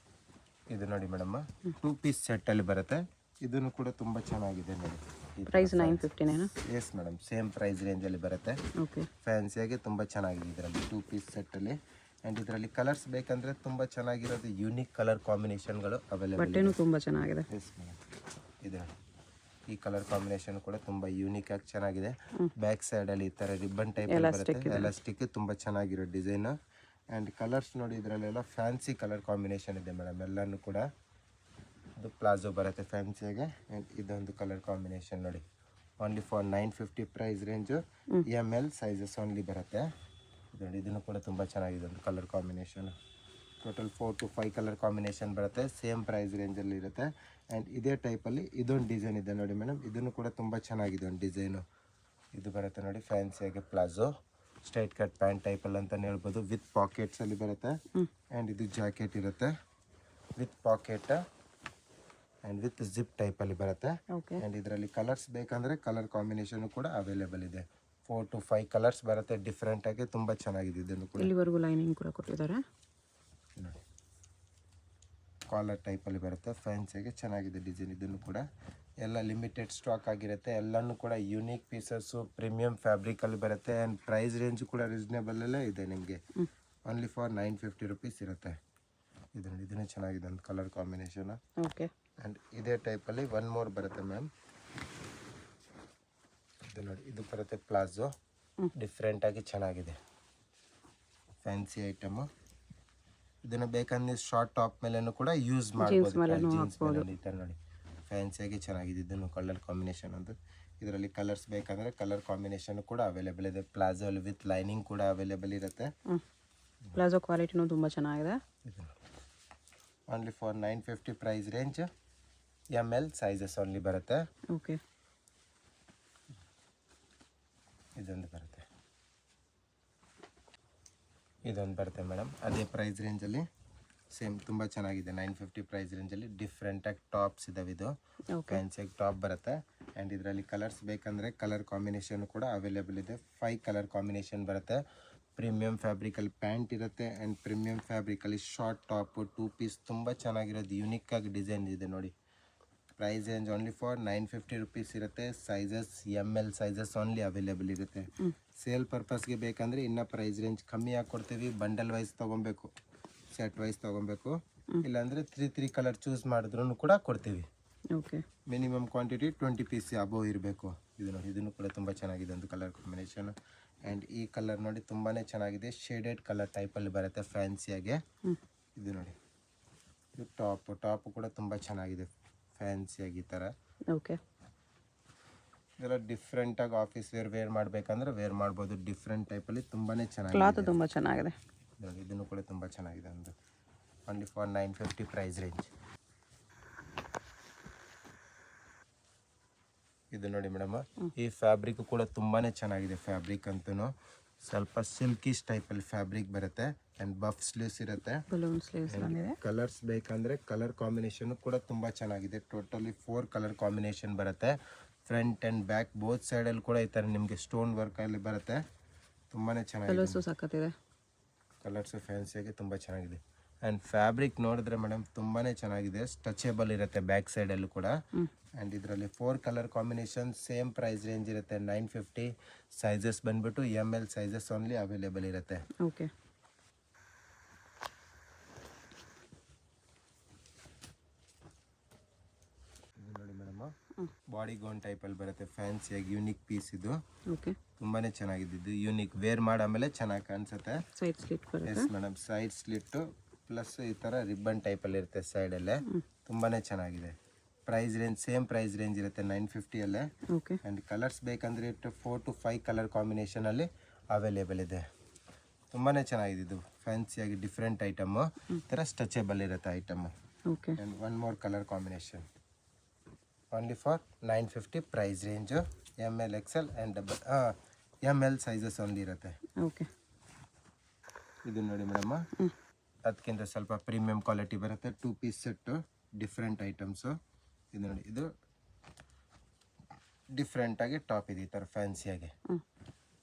B: ಇದು ನೋಡಿ ಮೇಡಮ್, 2 ಪೀಸ್ ಸೆಟ್ಟಲ್ಲಿ ಬರುತ್ತೆ. ಇದನ್ನು ಕೂಡ ತುಂಬ ಚೆನ್ನಾಗಿದೆ ನೋಡಿ.
A: ಪ್ರೈಸ್ 950ನೇನಾ?
B: ಎಸ್ ಮೇಡಮ್, ಸೇಮ್ ಪ್ರೈಸ್ ರೇಂಜಲ್ಲಿ ಬರುತ್ತೆ.
A: ಓಕೆ,
B: ಫ್ಯಾನ್ಸಿಯಾಗಿ ತುಂಬ ಚೆನ್ನಾಗಿದೆ ಇದರಲ್ಲಿ 2 ಪೀಸ್ ಸೆಟ್ಟಲ್ಲಿ. ಆ್ಯಂಡ್ ಇದರಲ್ಲಿ ಕಲರ್ಸ್ ಬೇಕಂದರೆ ತುಂಬ ಚೆನ್ನಾಗಿರೋದು ಯೂನಿಕ್ ಕಲರ್ ಕಾಂಬಿನೇಷನ್ಗಳು ಅವೈಲೇಬಲ್.
A: ಬಟ್ಟೆನೂ ತುಂಬ ಚೆನ್ನಾಗಿದೆ.
B: ಎಸ್ ಮೇಡಮ್, ಇದೆ ಈ ಕಲರ್ ಕಾಂಬಿನೇಷನ್ ಕೂಡ ತುಂಬ ಯೂನಿಕ್ ಆಗಿ ಚೆನ್ನಾಗಿದೆ. ಬ್ಯಾಕ್ ಸೈಡಲ್ಲಿ ಈ ಥರ ರಿಬ್ಬನ್ ಟೈಪ್ ಬರುತ್ತೆ, ಎಲಾಸ್ಟಿಕ್, ತುಂಬ ಚೆನ್ನಾಗಿರೋ ಡಿಸೈನು. ಆ್ಯಂಡ್ ಕಲರ್ಸ್ ನೋಡಿ, ಇದರಲ್ಲೆಲ್ಲ ಫ್ಯಾನ್ಸಿ ಕಲರ್ ಕಾಂಬಿನೇಷನ್ ಇದೆ ಮೇಡಮ್ ಎಲ್ಲನೂ ಕೂಡ. ಇದು ಪ್ಲಾಜೋ ಬರುತ್ತೆ ಫ್ಯಾನ್ಸಿಯಾಗೆ. ಆ್ಯಂಡ್ ಇದೊಂದು ಕಲರ್ ಕಾಂಬಿನೇಷನ್ ನೋಡಿ, only for 950 price range. ML sizes only ಬರುತ್ತೆ. ಇದು ನೋಡಿ, ಇದನ್ನು ಕೂಡ ತುಂಬ ಚೆನ್ನಾಗಿದೆ ಒಂದು colour combination. Total 4 to 5 colour combination ಬರುತ್ತೆ. ಸೇಮ್ ಪ್ರೈಸ್ ರೇಂಜಲ್ಲಿ ಇರುತ್ತೆ. ಆ್ಯಂಡ್ ಇದೇ ಟೈಪಲ್ಲಿ ಇದೊಂದು ಡಿಸೈನ್ ಇದೆ ನೋಡಿ ಮೇಡಮ್, ಇದನ್ನು ಕೂಡ ತುಂಬ ಚೆನ್ನಾಗಿದೆ ಒಂದು ಡಿಸೈನು. ಇದು ಬರುತ್ತೆ ನೋಡಿ ಫ್ಯಾನ್ಸಿಯಾಗೆ ಪ್ಲಾಜೋ, ಸ್ಟ್ರೈಟ್ ಕಟ್ ಪ್ಯಾಂಟ್ ಟೈಪಲ್ಲಿ ಅಂತಲೇ ಹೇಳ್ಬೋದು. ವಿತ್ ಪಾಕೆಟ್ಸಲ್ಲಿ ಬರುತ್ತೆ. ಆ್ಯಂಡ್ ಇದು ಜಾಕೆಟ್ ಇರುತ್ತೆ with packet and with zip ಟೈಪಲ್ಲಿ ಬರುತ್ತೆ. ಆ್ಯಂಡ್ ಇದರಲ್ಲಿ ಕಲರ್ಸ್ ಬೇಕಂದರೆ ಕಲರ್ ಕಾಂಬಿನೇಷನು ಕೂಡ ಅವೈಲೇಬಲ್ ಇದೆ. 4 to 5 ಕಲರ್ಸ್ ಬರುತ್ತೆ ಡಿಫ್ರೆಂಟಾಗಿ, ತುಂಬ ಚೆನ್ನಾಗಿದೆ. ಇದನ್ನು ಕೂಡ
A: ಇಲ್ಲಿವರೆಗೂ ಲೈನಿಂಗ್ ಕೂಡ ಕೊಟ್ಟಿದ್ದಾರೆ
B: ನೋಡಿ, ಕಾಲರ್ ಟೈಪಲ್ಲಿ ಬರುತ್ತೆ ಫ್ಯಾನ್ಸಿಯಾಗೆ. ಚೆನ್ನಾಗಿದೆ ಡಿಸೈನ್. ಇದನ್ನು ಕೂಡ ಎಲ್ಲ ಲಿಮಿಟೆಡ್ ಸ್ಟಾಕ್ ಆಗಿರುತ್ತೆ. ಎಲ್ಲನೂ ಕೂಡ ಯೂನಿಕ್ ಪೀಸಸ್ಸು, ಪ್ರೀಮಿಯಂ ಫ್ಯಾಬ್ರಿಕಲ್ಲಿ ಬರುತ್ತೆ. ಆ್ಯಂಡ್ ಪ್ರೈಸ್ ರೇಂಜು ಕೂಡ ರೀಸನೇಬಲಲ್ಲೇ ಇದೆ ನಿಮಗೆ. ಓನ್ಲಿ ಫಾರ್ 950 ರುಪೀಸ್ ಇರುತ್ತೆ. ಇದು ನೋಡಿ, ಇದನ್ನೇ ಚೆನ್ನಾಗಿದೆ ಒಂದು ಕಲರ್ ಕಾಂಬಿನೇಷನು.
A: ಓಕೆ,
B: ಆ್ಯಂಡ್ ಇದೇ ಟೈಪಲ್ಲಿ ಒನ್ ಮೋರ್ ಬರುತ್ತೆ ಮ್ಯಾಮ್. ಇದು ನೋಡಿ, ಇದು ಬರುತ್ತೆ ಪ್ಲಾಜೋ, ಡಿಫ್ರೆಂಟಾಗಿ ಚೆನ್ನಾಗಿದೆ ಫ್ಯಾನ್ಸಿ ಐಟಮು. ಇದನ್ನು ಬೇಕಂದ್ರೆ ಶಾರ್ಟ್ ಟಾಪ್ ಮೇಲೂ ಕೂಡ ಯೂಸ್ ಮಾಡ್ಬೋದು. ಜೀನ್ಸ್ ಮೇಲೆ ಈ ಥರ ನೋಡಿ ಫ್ಯಾನ್ಸಿಯಾಗಿ ಚೆನ್ನಾಗಿದೆ. ಇದನ್ನು ಕಲರ್ ಕಾಂಬಿನೇಷನ್ ಒಂದು. ಇದರಲ್ಲಿ ಕಲರ್ಸ್ ಬೇಕಂದರೆ ಕಲರ್ ಕಾಂಬಿನೇಷನ್ ಕೂಡ ಅವೈಲೇಬಲ್ ಇದೆ. ಪ್ಲಾಜೋ ಅಲ್ಲಿ ವಿತ್ ಲೈನಿಂಗ್ ಕೂಡ ಅವೈಲೇಬಲ್ ಇರುತ್ತೆ.
A: ಪ್ಲಾಜೋ ಕ್ವಾಲಿಟಿನೂ ತುಂಬ ಚೆನ್ನಾಗಿದೆ.
B: Only for 950 price range. ML sizes only ಬರುತ್ತೆ.
A: ಓಕೆ.
B: ಇದೊಂದು ಬರುತ್ತೆ, ಇದೊಂದು ಬರುತ್ತೆ ಮೇಡಮ್. ಅದೇ ಪ್ರೈಸ್ ರೇಂಜಲ್ಲಿ ಸೇಮ್ ತುಂಬ ಚೆನ್ನಾಗಿದೆ. 950 ಪ್ರೈಸ್ ರೇಂಜಲ್ಲಿ ಡಿಫ್ರೆಂಟಾಗಿ ಟಾಪ್ಸ್ ಇದಾವೆ. ಇದು ಫ್ಯಾನ್ಸಿಯಾಗಿ ಟಾಪ್ ಬರುತ್ತೆ. ಆ್ಯಂಡ್ ಇದರಲ್ಲಿ ಕಲರ್ಸ್ ಬೇಕಂದರೆ ಕಲರ್ ಕಾಂಬಿನೇಷನ್ ಕೂಡ ಅವೈಲೇಬಲ್ ಇದೆ. 5 ಕಲರ್ ಕಾಂಬಿನೇಷನ್ ಬರುತ್ತೆ. ಪ್ರೀಮಿಯಂ ಫ್ಯಾಬ್ರಿಕಲ್ಲಿ ಪ್ಯಾಂಟ್ ಇರುತ್ತೆ ಆ್ಯಂಡ್ ಪ್ರೀಮಿಯಂ ಫ್ಯಾಬ್ರಿಕಲ್ಲಿ ಶಾರ್ಟ್ ಟಾಪು 2 ಪೀಸ್ ತುಂಬ ಚೆನ್ನಾಗಿರೋದು ಯುನಿಕ್ಕಾಗಿ ಡಿಸೈನ್ ಇದೆ ನೋಡಿ. Price range only for 950 rupees ಇರುತ್ತೆ. Sizes ML sizes only available ಇರುತ್ತೆ. ಸೇಲ್ ಪರ್ಪಸ್ಗೆ ಬೇಕಂದರೆ ಇನ್ನೂ ಪ್ರೈಸ್ ರೇಂಜ್ ಕಮ್ಮಿ ಕೊಡ್ತೀವಿ. ಬಂಡಲ್ ವೈಸ್ ತೊಗೊಬೇಕು, ಸೆಟ್ ವೈಸ್ ತೊಗೊಬೇಕು. ಇಲ್ಲಾಂದರೆ 3 ಕಲರ್ ಚೂಸ್ ಮಾಡಿದ್ರೂ ಕೂಡ ಕೊಡ್ತೀವಿ.
A: Okay.
B: Minimum quantity 20 piece above ಇರಬೇಕು. ಇದು ನೋಡಿ, ಇದನ್ನು ಕೂಡ ತುಂಬ ಚೆನ್ನಾಗಿದೆ ಒಂದು ಕಲರ್ ಕಾಂಬಿನೇಷನ್. ಆ್ಯಂಡ್ ಈ ಕಲರ್ ನೋಡಿ ತುಂಬಾ ಚೆನ್ನಾಗಿದೆ. ಶೇಡೆಡ್ ಕಲರ್ ಟೈಪಲ್ಲಿ ಬರುತ್ತೆ ಫ್ಯಾನ್ಸಿಯಾಗೆ. ಇದು ನೋಡಿ, ಇದು ಟಾಪು ಕೂಡ ತುಂಬ ಚೆನ್ನಾಗಿದೆ ಫ್ಯಾನ್ಸಿಯಾಗಿ ಈ ಥರ.
A: ಓಕೆ.
B: ಇದೆಲ್ಲ ಡಿಫ್ರೆಂಟಾಗಿ ಆಫೀಸ್ ವೇರ್ ಮಾಡಬೇಕಂದ್ರೆ ವೇರ್ ಮಾಡ್ಬೋದು. ಡಿಫ್ರೆಂಟ್ ಟೈಪಲ್ಲಿ ತುಂಬಾ ಚೆನ್ನಾಗಿದೆ.
A: ಕ್ಲಾತ್ ತುಂಬ ಚೆನ್ನಾಗಿದೆ
B: ನೋಡಿ, ಇದನ್ನು ಕೂಡ ತುಂಬ ಚೆನ್ನಾಗಿದೆ. ಒಂದು ಓನ್ಲಿ ಫಾರ್ 950 ಪ್ರೈಸ್ ರೇಂಜ್. ಇದು ನೋಡಿ ಮೇಡಮ್, ಈ ಫ್ಯಾಬ್ರಿಕ್ ಕೂಡ ತುಂಬಾ ಚೆನ್ನಾಗಿದೆ. ಫ್ಯಾಬ್ರಿಕ್ ಅಂತೂ ಸ್ವಲ್ಪ ಸಿಲ್ಕಿಶ್ ಟೈಪಲ್ಲಿ ಫ್ಯಾಬ್ರಿಕ್ ಬರುತ್ತೆ. ಆ್ಯಂಡ್ ಬಫ್ ಸ್ಲೀವ್ಸ್ ಇರುತ್ತೆ.
A: ಬಲೂನ್ ಸ್ಲೀವ್ಸ್ ಬಂದಿದೆ.
B: ಕಲರ್ಸ್ ಬೇಕಂದರೆ ಕಲರ್ ಕಾಂಬಿನೇಷನ್ ಕೂಡ ತುಂಬ ಚೆನ್ನಾಗಿದೆ. ಟೋಟಲಿ 4 ಕಲರ್ ಕಾಂಬಿನೇಷನ್ ಬರುತ್ತೆ. ಫ್ರಂಟ್ ಆ್ಯಂಡ್ ಬ್ಯಾಕ್ ಬೋತ್ ಸೈಡಲ್ಲಿ ಕೂಡ ಈ ಥರ ನಿಮಗೆ ಸ್ಟೋನ್ ವರ್ಕಲ್ಲಿ ಬರುತ್ತೆ. ತುಂಬಾ ಚೆನ್ನಾಗಿದೆ.
A: ಕಲರ್ಸು ಸಖತ್ತಿದೆ.
B: ಕಲರ್ಸು ಫ್ಯಾನ್ಸಿಯಾಗಿ ತುಂಬ ಚೆನ್ನಾಗಿದೆ. ಆ್ಯಂಡ್ ಫ್ಯಾಬ್ರಿಕ್ ನೋಡಿದ್ರೆ ಮೇಡಮ್ ತುಂಬಾ ಚೆನ್ನಾಗಿದೆ. ಸ್ಟ್ರೆಚೇಬಲ್ ಇರುತ್ತೆ ಬ್ಯಾಕ್ ಸೈಡಲ್ಲೂ ಕೂಡ. ಆ್ಯಂಡ್ ಇದರಲ್ಲಿ 4 colour combination same price range ಇರುತ್ತೆ 950. ಸೈಜಸ್ ಬಂದ್ಬಿಟ್ಟು ML ಸೈಜಸ್ ಓನ್ಲಿ ಅವೈಲೇಬಲ್ ಇರುತ್ತೆ.
A: ಓಕೆ.
B: ಇದು ನೋಡಿ ಮೇಡಮ್, ಬಾಡಿ ಗೌನ್ ಟೈಪಲ್ಲಿ ಬರುತ್ತೆ. ಫ್ಯಾನ್ಸಿಯಾಗಿ ಯೂನಿಕ್ ಪೀಸ್ ಇದು.
A: ಓಕೆ.
B: ತುಂಬಾ ಚೆನ್ನಾಗಿದೆ. ಇದು ಯೂನಿಕ್ ವೇರ್ ಮಾಡಾಮೇಲೆ ಚೆನ್ನಾಗಿ ಕಾಣಿಸುತ್ತೆ.
A: ಸೈಡ್ ಸ್ಲಿಟ್ ಬರುತ್ತೆ.
B: Yes madam, side slit plus ಈ ಥರ ರಿಬ್ಬನ್ ಟೈಪಲ್ಲಿ ಇರುತ್ತೆ ಸೈಡಲ್ಲೇ. ತುಂಬಾ ಚೆನ್ನಾಗಿದೆ. Price range same price range ಇರುತ್ತೆ 950 ಅಲ್ಲೇ.
A: ಓಕೆ.
B: ಆ್ಯಂಡ್ ಕಲರ್ಸ್ ಬೇಕಂದರೆ 4 to 5 ಕಲರ್ ಕಾಂಬಿನೇಷನಲ್ಲಿ ಅವೈಲೇಬಲ್ ಇದೆ. ತುಂಬಾ ಚೆನ್ನಾಗಿದೆ. ಇದು ಫ್ಯಾನ್ಸಿಯಾಗಿ ಡಿಫ್ರೆಂಟ್ ಐಟಮು. ಈ ಥರ ಸ್ಟ್ರೆಚೇಬಲ್ ಇರುತ್ತೆ item.
A: Okay.
B: And 1 more colour combination only for 950 price range. ML XL and ML sizes only ಇರುತ್ತೆ.
A: ಓಕೆ.
B: ಇದು ನೋಡಿ ಮೇಡಮ್, ಅದಕ್ಕಿಂತ ಸ್ವಲ್ಪ ಪ್ರೀಮಿಯಂ ಕ್ವಾಲಿಟಿ ಬರುತ್ತೆ. 2 ಪೀಸ್ ಸೆಟ್ಟು ಡಿಫ್ರೆಂಟ್ ಐಟಮ್ಸು. ಇದು ನೋಡಿ, ಇದು ಡಿಫ್ರೆಂಟಾಗಿ ಟಾಪ್ ಇದೆ ಈ ಥರ ಫ್ಯಾನ್ಸಿಯಾಗಿ.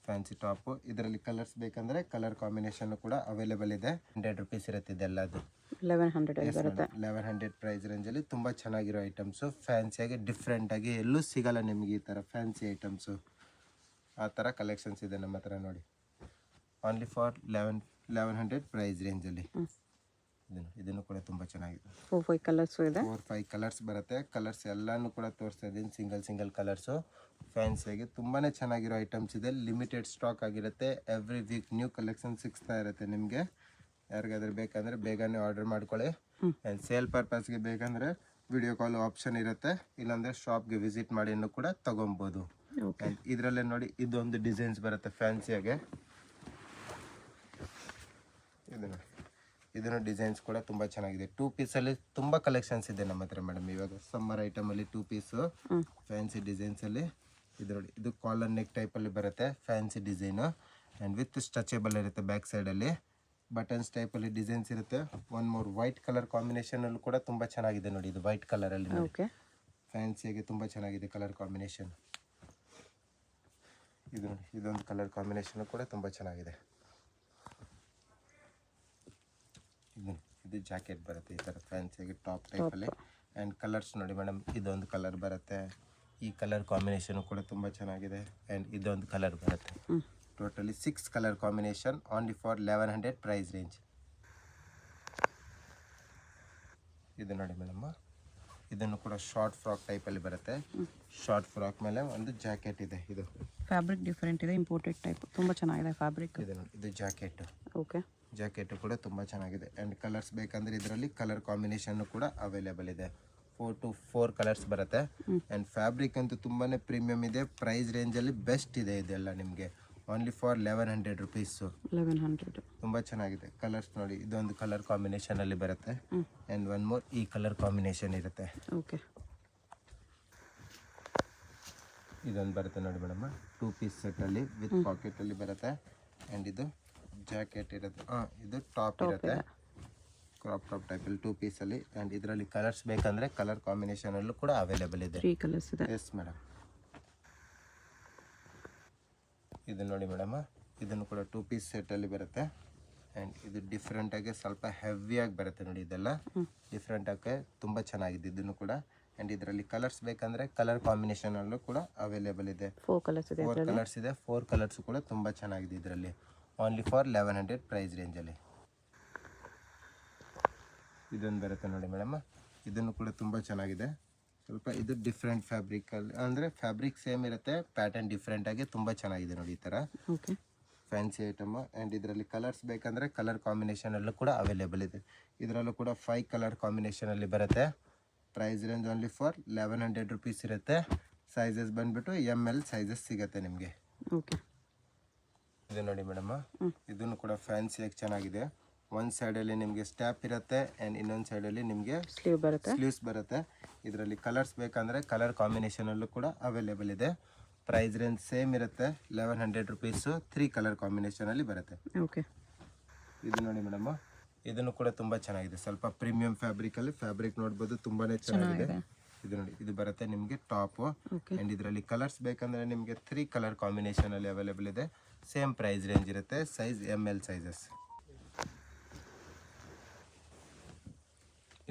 B: Fancy top. ಇದರಲ್ಲಿ ಕಲರ್ಸ್ ಬೇಕಂದರೆ ಕಲರ್ ಕಾಂಬಿನೇಷನ್ ಕೂಡ ಅವೈಲೇಬಲ್ ಇದೆ. 100 ರುಪೀಸ್ ಇರುತ್ತೆ ಇದೆಲ್ಲದು.
A: 1100 ಬರುತ್ತೆ.
B: 1100 ಪ್ರೈಸ್ ರೇಂಜಲ್ಲಿ ತುಂಬ ಚೆನ್ನಾಗಿರೋ ಐಟಮ್ಸು. ಫ್ಯಾನ್ಸಿಯಾಗಿ ಡಿಫ್ರೆಂಟಾಗಿ ಎಲ್ಲೂ ಸಿಗಲ್ಲ ನಿಮಗೆ ಈ ಥರ ಫ್ಯಾನ್ಸಿ ಐಟಮ್ಸು. ಆ ಥರ ಕಲೆಕ್ಷನ್ಸ್ ಇದೆ ನಮ್ಮ ಹತ್ರ ನೋಡಿ. ಓನ್ಲಿ ಫಾರ್ 1100 ಪ್ರೈಸ್ ರೇಂಜಲ್ಲಿ. ಇದನ್ನು ಕೂಡ ತುಂಬ ಚೆನ್ನಾಗಿದೆ.
A: 4-5 ಕಲರ್ಸು ಇದೆ.
B: 4-5 ಕಲರ್ಸ್ ಬರುತ್ತೆ. ಕಲರ್ಸ್ ಎಲ್ಲನೂ ಕೂಡ ತೋರಿಸ್ತಾ ಇದ್ದೀನಿ. Single colours. ಫ್ಯಾನ್ಸಿಯಾಗಿ ತುಂಬಾ ಚೆನ್ನಾಗಿರೋ ಐಟಮ್ಸ್ ಇದೆ. ಲಿಮಿಟೆಡ್ ಸ್ಟಾಕ್ ಆಗಿರುತ್ತೆ. ಎವ್ರಿ ವೀಕ್ ನ್ಯೂ ಕಲೆಕ್ಷನ್ ಸಿಗ್ತಾ ಇರುತ್ತೆ ನಿಮಗೆ. ಯಾರಿಗಾದ್ರೂ ಬೇಕಂದರೆ ಬೇಗನೆ ಆರ್ಡರ್ ಮಾಡ್ಕೊಳ್ಳಿ. ಆ್ಯಂಡ್ ಸೇಲ್ ಪರ್ಪಸ್ಗೆ ಬೇಕಂದರೆ ವಿಡಿಯೋ ಕಾಲ್ ಆಪ್ಷನ್ ಇರುತ್ತೆ. ಇಲ್ಲಾಂದರೆ ಶಾಪ್ಗೆ ವಿಸಿಟ್ ಮಾಡಿನೂ ಕೂಡ ತೊಗೊಬೋದು. ಆ್ಯಂಡ್ ಇದರಲ್ಲೇ ನೋಡಿ, ಇದೊಂದು ಡಿಸೈನ್ಸ್ ಬರುತ್ತೆ ಫ್ಯಾನ್ಸಿಯಾಗೆ. ಇದು ನೋಡಿ, ಇದನ್ನು ಡಿಸೈನ್ಸ್ ಕೂಡ ತುಂಬ ಚೆನ್ನಾಗಿದೆ. 2 ಪೀಸಲ್ಲಿ ತುಂಬ ಕಲೆಕ್ಷನ್ಸ್ ಇದೆ ನಮ್ಮ ಹತ್ರ ಮೇಡಮ್. ಇವಾಗ ಸಮ್ಮರ್ ಐಟಮಲ್ಲಿ 2 ಪೀಸು ಫ್ಯಾನ್ಸಿ ಡಿಸೈನ್ಸಲ್ಲಿ. ಇದು ನೋಡಿ, ಇದು ಕಾಲರ್ ನೆಕ್ ಟೈಪಲ್ಲಿ ಬರುತ್ತೆ ಫ್ಯಾನ್ಸಿ ಡಿಸೈನು. ಆ್ಯಂಡ್ ವಿತ್ ಸ್ಟ್ರೆಚೇಬಲ್ ಇರುತ್ತೆ ಬ್ಯಾಕ್ ಸೈಡಲ್ಲಿ. ಬಟನ್ಸ್ ಟೈಪಲ್ಲಿ ಡಿಸೈನ್ಸ್ ಇರುತ್ತೆ. 1 more ವೈಟ್ ಕಲರ್ ಕಾಂಬಿನೇಷನಲ್ಲೂ ಕೂಡ ತುಂಬ ಚೆನ್ನಾಗಿದೆ ನೋಡಿ. ಇದು ವೈಟ್ ಕಲರಲ್ಲಿ ನೋಡಿ, ಫ್ಯಾನ್ಸಿಯಾಗಿ ತುಂಬ ಚೆನ್ನಾಗಿದೆ ಕಲರ್ ಕಾಂಬಿನೇಷನ್. ಇದು ನೋಡಿ, ಇದೊಂದು ಕಲರ್ ಕಾಂಬಿನೇಷನ್ ಕೂಡ ತುಂಬ ಚೆನ್ನಾಗಿದೆ. ಇದು ಜಾಕೆಟ್ ಬರುತ್ತೆ ಈ ಥರ ಫ್ಯಾನ್ಸಿಯಾಗಿ ಟಾಪ್ ಟೈಪಲ್ಲಿ. ಆ್ಯಂಡ್ ಕಲರ್ಸ್ ನೋಡಿ ಮೇಡಮ್, ಇದೊಂದು ಕಲರ್ ಬರುತ್ತೆ. ಈ ಕಲರ್ ಕಾಂಬಿನೇಷನ್ ಕೂಡ ತುಂಬ ಚೆನ್ನಾಗಿದೆ. ಆ್ಯಂಡ್ ಇದೊಂದು ಕಲರ್ ಬರುತ್ತೆ. Totally 6 colour combination only for 1100 price range. ಇದು ನೋಡಿ ಮೇಡಮ್, ಇದನ್ನು ಕೂಡ ಶಾರ್ಟ್ ಫ್ರಾಕ್ ಟೈಪಲ್ಲಿ ಬರುತ್ತೆ. ಶಾರ್ಟ್ ಫ್ರಾಕ್ ಮೇಲೆ ಒಂದು ಜಾಕೆಟ್ ಇದೆ. ಇದು
A: ಫ್ಯಾಬ್ರಿಕ್ ಡಿಫರೆಂಟ್ ಇದೆ, ಇಂಪೋರ್ಟೆಡ್ ಟೈಪ್. ತುಂಬ ಚೆನ್ನಾಗಿದೆ ಫ್ಯಾಬ್ರಿಕ್.
B: ಇದು ನೋಡಿ, ಇದು ಜಾಕೆಟ್.
A: ಓಕೆ.
B: ಜಾಕೆಟು ಕೂಡ ತುಂಬ ಚೆನ್ನಾಗಿದೆ. ಆ್ಯಂಡ್ ಕಲರ್ಸ್ ಬೇಕಂದರೆ ಇದರಲ್ಲಿ ಕಲರ್ ಕಾಂಬಿನೇಷನ್ನು ಕೂಡ ಅವೈಲೇಬಲ್ ಇದೆ. 4 to 4 ಕಲರ್ಸ್ ಬರುತ್ತೆ. ಆ್ಯಂಡ್ ಫ್ಯಾಬ್ರಿಕ್ ಅಂತೂ ತುಂಬಾ ಪ್ರೀಮಿಯಮ್ ಇದೆ. ಪ್ರೈಸ್ ರೇಂಜಲ್ಲಿ ಬೆಸ್ಟ್ ಇದೆ ಇದೆಲ್ಲ ನಿಮಗೆ. Only for 1100 rupees.
A: 1100.
B: ತುಂಬ ಚೆನ್ನಾಗಿದೆ. ಕಲರ್ಸ್ ನೋಡಿ, ಇದೊಂದು ಕಲರ್ ಕಾಂಬಿನೇಷನಲ್ಲಿ ಬರುತ್ತೆ. ಆ್ಯಂಡ್ 1 more ಈ ಕಲರ್ ಕಾಂಬಿನೇಷನ್ ಇರುತ್ತೆ.
A: ಓಕೆ.
B: ಇದೊಂದು ಬರುತ್ತೆ ನೋಡಿ ಮೇಡಮ್, 2 ಪೀಸ್ ಸೆಟ್ಟಲ್ಲಿ ವಿತ್ ಪಾಕೆಟಲ್ಲಿ ಬರುತ್ತೆ. ಆ್ಯಂಡ್ ಇದು ಜಾಕೆಟ್ ಇರುತ್ತೆ, ಇದು ಟಾಪ್ ಇರುತ್ತೆ, ಕ್ರಾಪ್ ಟಾಪ್ ಟೈಪಲ್ಲಿ 2 ಪೀಸಲ್ಲಿ. ಆ್ಯಂಡ್ ಇದರಲ್ಲಿ ಕಲರ್ಸ್ ಬೇಕಂದರೆ ಕಲರ್ ಕಾಂಬಿನೇಷನಲ್ಲೂ ಕೂಡ ಅವೈಲೇಬಲ್ ಇದೆ.
A: 3 ಕಲರ್ಸ್ ಇದೆ.
B: Yes madam. ಇದು ನೋಡಿ ಮೇಡಮ್, ಇದನ್ನು ಕೂಡ 2 ಪೀಸ್ ಸೆಟ್ಟಲ್ಲಿ ಬರುತ್ತೆ. ಆ್ಯಂಡ್ ಇದು ಡಿಫ್ರೆಂಟಾಗಿ ಸ್ವಲ್ಪ ಹೆವಿಯಾಗಿ ಬರುತ್ತೆ ನೋಡಿ, ಇದೆಲ್ಲ ಡಿಫ್ರೆಂಟಾಗಿ ತುಂಬ ಚೆನ್ನಾಗಿದೆ ಇದನ್ನು ಕೂಡ. ಆ್ಯಂಡ್ ಇದರಲ್ಲಿ ಕಲರ್ಸ್ ಬೇಕಂದರೆ ಕಲರ್ ಕಾಂಬಿನೇಷನಲ್ಲೂ ಕೂಡ ಅವೈಲೇಬಲ್ ಇದೆ.
A: 4 ಕಲರ್ಸ್ ಇದೆ.
B: 4 ಕಲರ್ಸ್ ಇದೆ. 4 ಕಲರ್ಸು ಕೂಡ ತುಂಬ ಚೆನ್ನಾಗಿದೆ ಇದರಲ್ಲಿ. ಓನ್ಲಿ ಫಾರ್ 1100 ಪ್ರೈಸ್ ರೇಂಜಲ್ಲಿ. ಇದೊಂದು ಬರುತ್ತೆ ನೋಡಿ ಮೇಡಮ್, ಇದನ್ನು ಕೂಡ ತುಂಬ ಚೆನ್ನಾಗಿದೆ. ಸ್ವಲ್ಪ ಇದು ಡಿಫ್ರೆಂಟ್ ಫ್ಯಾಬ್ರಿಕಲ್ಲಿ, ಅಂದರೆ ಫ್ಯಾಬ್ರಿಕ್ ಸೇಮ್ ಇರುತ್ತೆ, ಪ್ಯಾಟರ್ನ್ ಡಿಫ್ರೆಂಟಾಗಿ ತುಂಬ ಚೆನ್ನಾಗಿದೆ ನೋಡಿ ಈ ಥರ.
A: Okay,
B: fancy item. ಆ್ಯಂಡ್ ಇದರಲ್ಲಿ ಕಲರ್ಸ್ ಬೇಕಂದರೆ ಕಲರ್ ಕಾಂಬಿನೇಷನಲ್ಲೂ ಕೂಡ ಅವೈಲೇಬಲ್ ಇದೆ. ಇದರಲ್ಲೂ ಕೂಡ 5 ಕಲರ್ ಕಾಂಬಿನೇಷನಲ್ಲಿ ಬರುತ್ತೆ. Price range only for 1100 rupees ಇರುತ್ತೆ. ಸೈಜಸ್ ಬಂದುಬಿಟ್ಟು ML ಸೈಜಸ್ ಸಿಗುತ್ತೆ ನಿಮಗೆ.
A: ಓಕೆ,
B: ಇದು ನೋಡಿ ಮೇಡಮ್, ಇದನ್ನು ಕೂಡ ಫ್ಯಾನ್ಸಿಯಾಗಿ ಚೆನ್ನಾಗಿದೆ. ಒಂದು ಸೈಡಲ್ಲಿ ನಿಮಗೆ ಸ್ಟ್ಯಾಪ್ ಇರುತ್ತೆ, ಆ್ಯಂಡ್ ಇನ್ನೊಂದು ಸೈಡಲ್ಲಿ ನಿಮಗೆ ಸ್ಲೀವ್ಸ್ ಬರುತ್ತೆ. ಇದರಲ್ಲಿ ಕಲರ್ಸ್ ಬೇಕಂದರೆ ಕಲರ್ ಕಾಂಬಿನೇಷನಲ್ಲೂ ಕೂಡ ಅವೈಲೇಬಲ್ ಇದೆ. ಪ್ರೈಸ್ ರೇಂಜ್ ಸೇಮ್ ಇರುತ್ತೆ, 1100 ರುಪೀಸು. 3 ಕಲರ್ ಕಾಂಬಿನೇಷನಲ್ಲಿ ಬರುತ್ತೆ.
A: ಓಕೆ,
B: ಇದು ನೋಡಿ ಮೇಡಮ್, ಇದನ್ನು ಕೂಡ ತುಂಬ ಚೆನ್ನಾಗಿದೆ. ಸ್ವಲ್ಪ ಪ್ರೀಮಿಯಂ ಫ್ಯಾಬ್ರಿಕಲ್ಲಿ, ಫ್ಯಾಬ್ರಿಕ್ ನೋಡ್ಬೋದು ತುಂಬಾ ಚೆನ್ನಾಗಿದೆ. ಇದು ನೋಡಿ, ಇದು ಬರುತ್ತೆ ನಿಮಗೆ ಟಾಪು. ಆ್ಯಂಡ್ ಇದರಲ್ಲಿ ಕಲರ್ಸ್ ಬೇಕಂದರೆ ನಿಮಗೆ 3 ಕಲರ್ ಕಾಂಬಿನೇಷನಲ್ಲಿ ಅವೈಲೇಬಲ್ ಇದೆ. ಸೇಮ್ ಪ್ರೈಸ್ ರೇಂಜ್ ಇರುತ್ತೆ. Size ML sizes.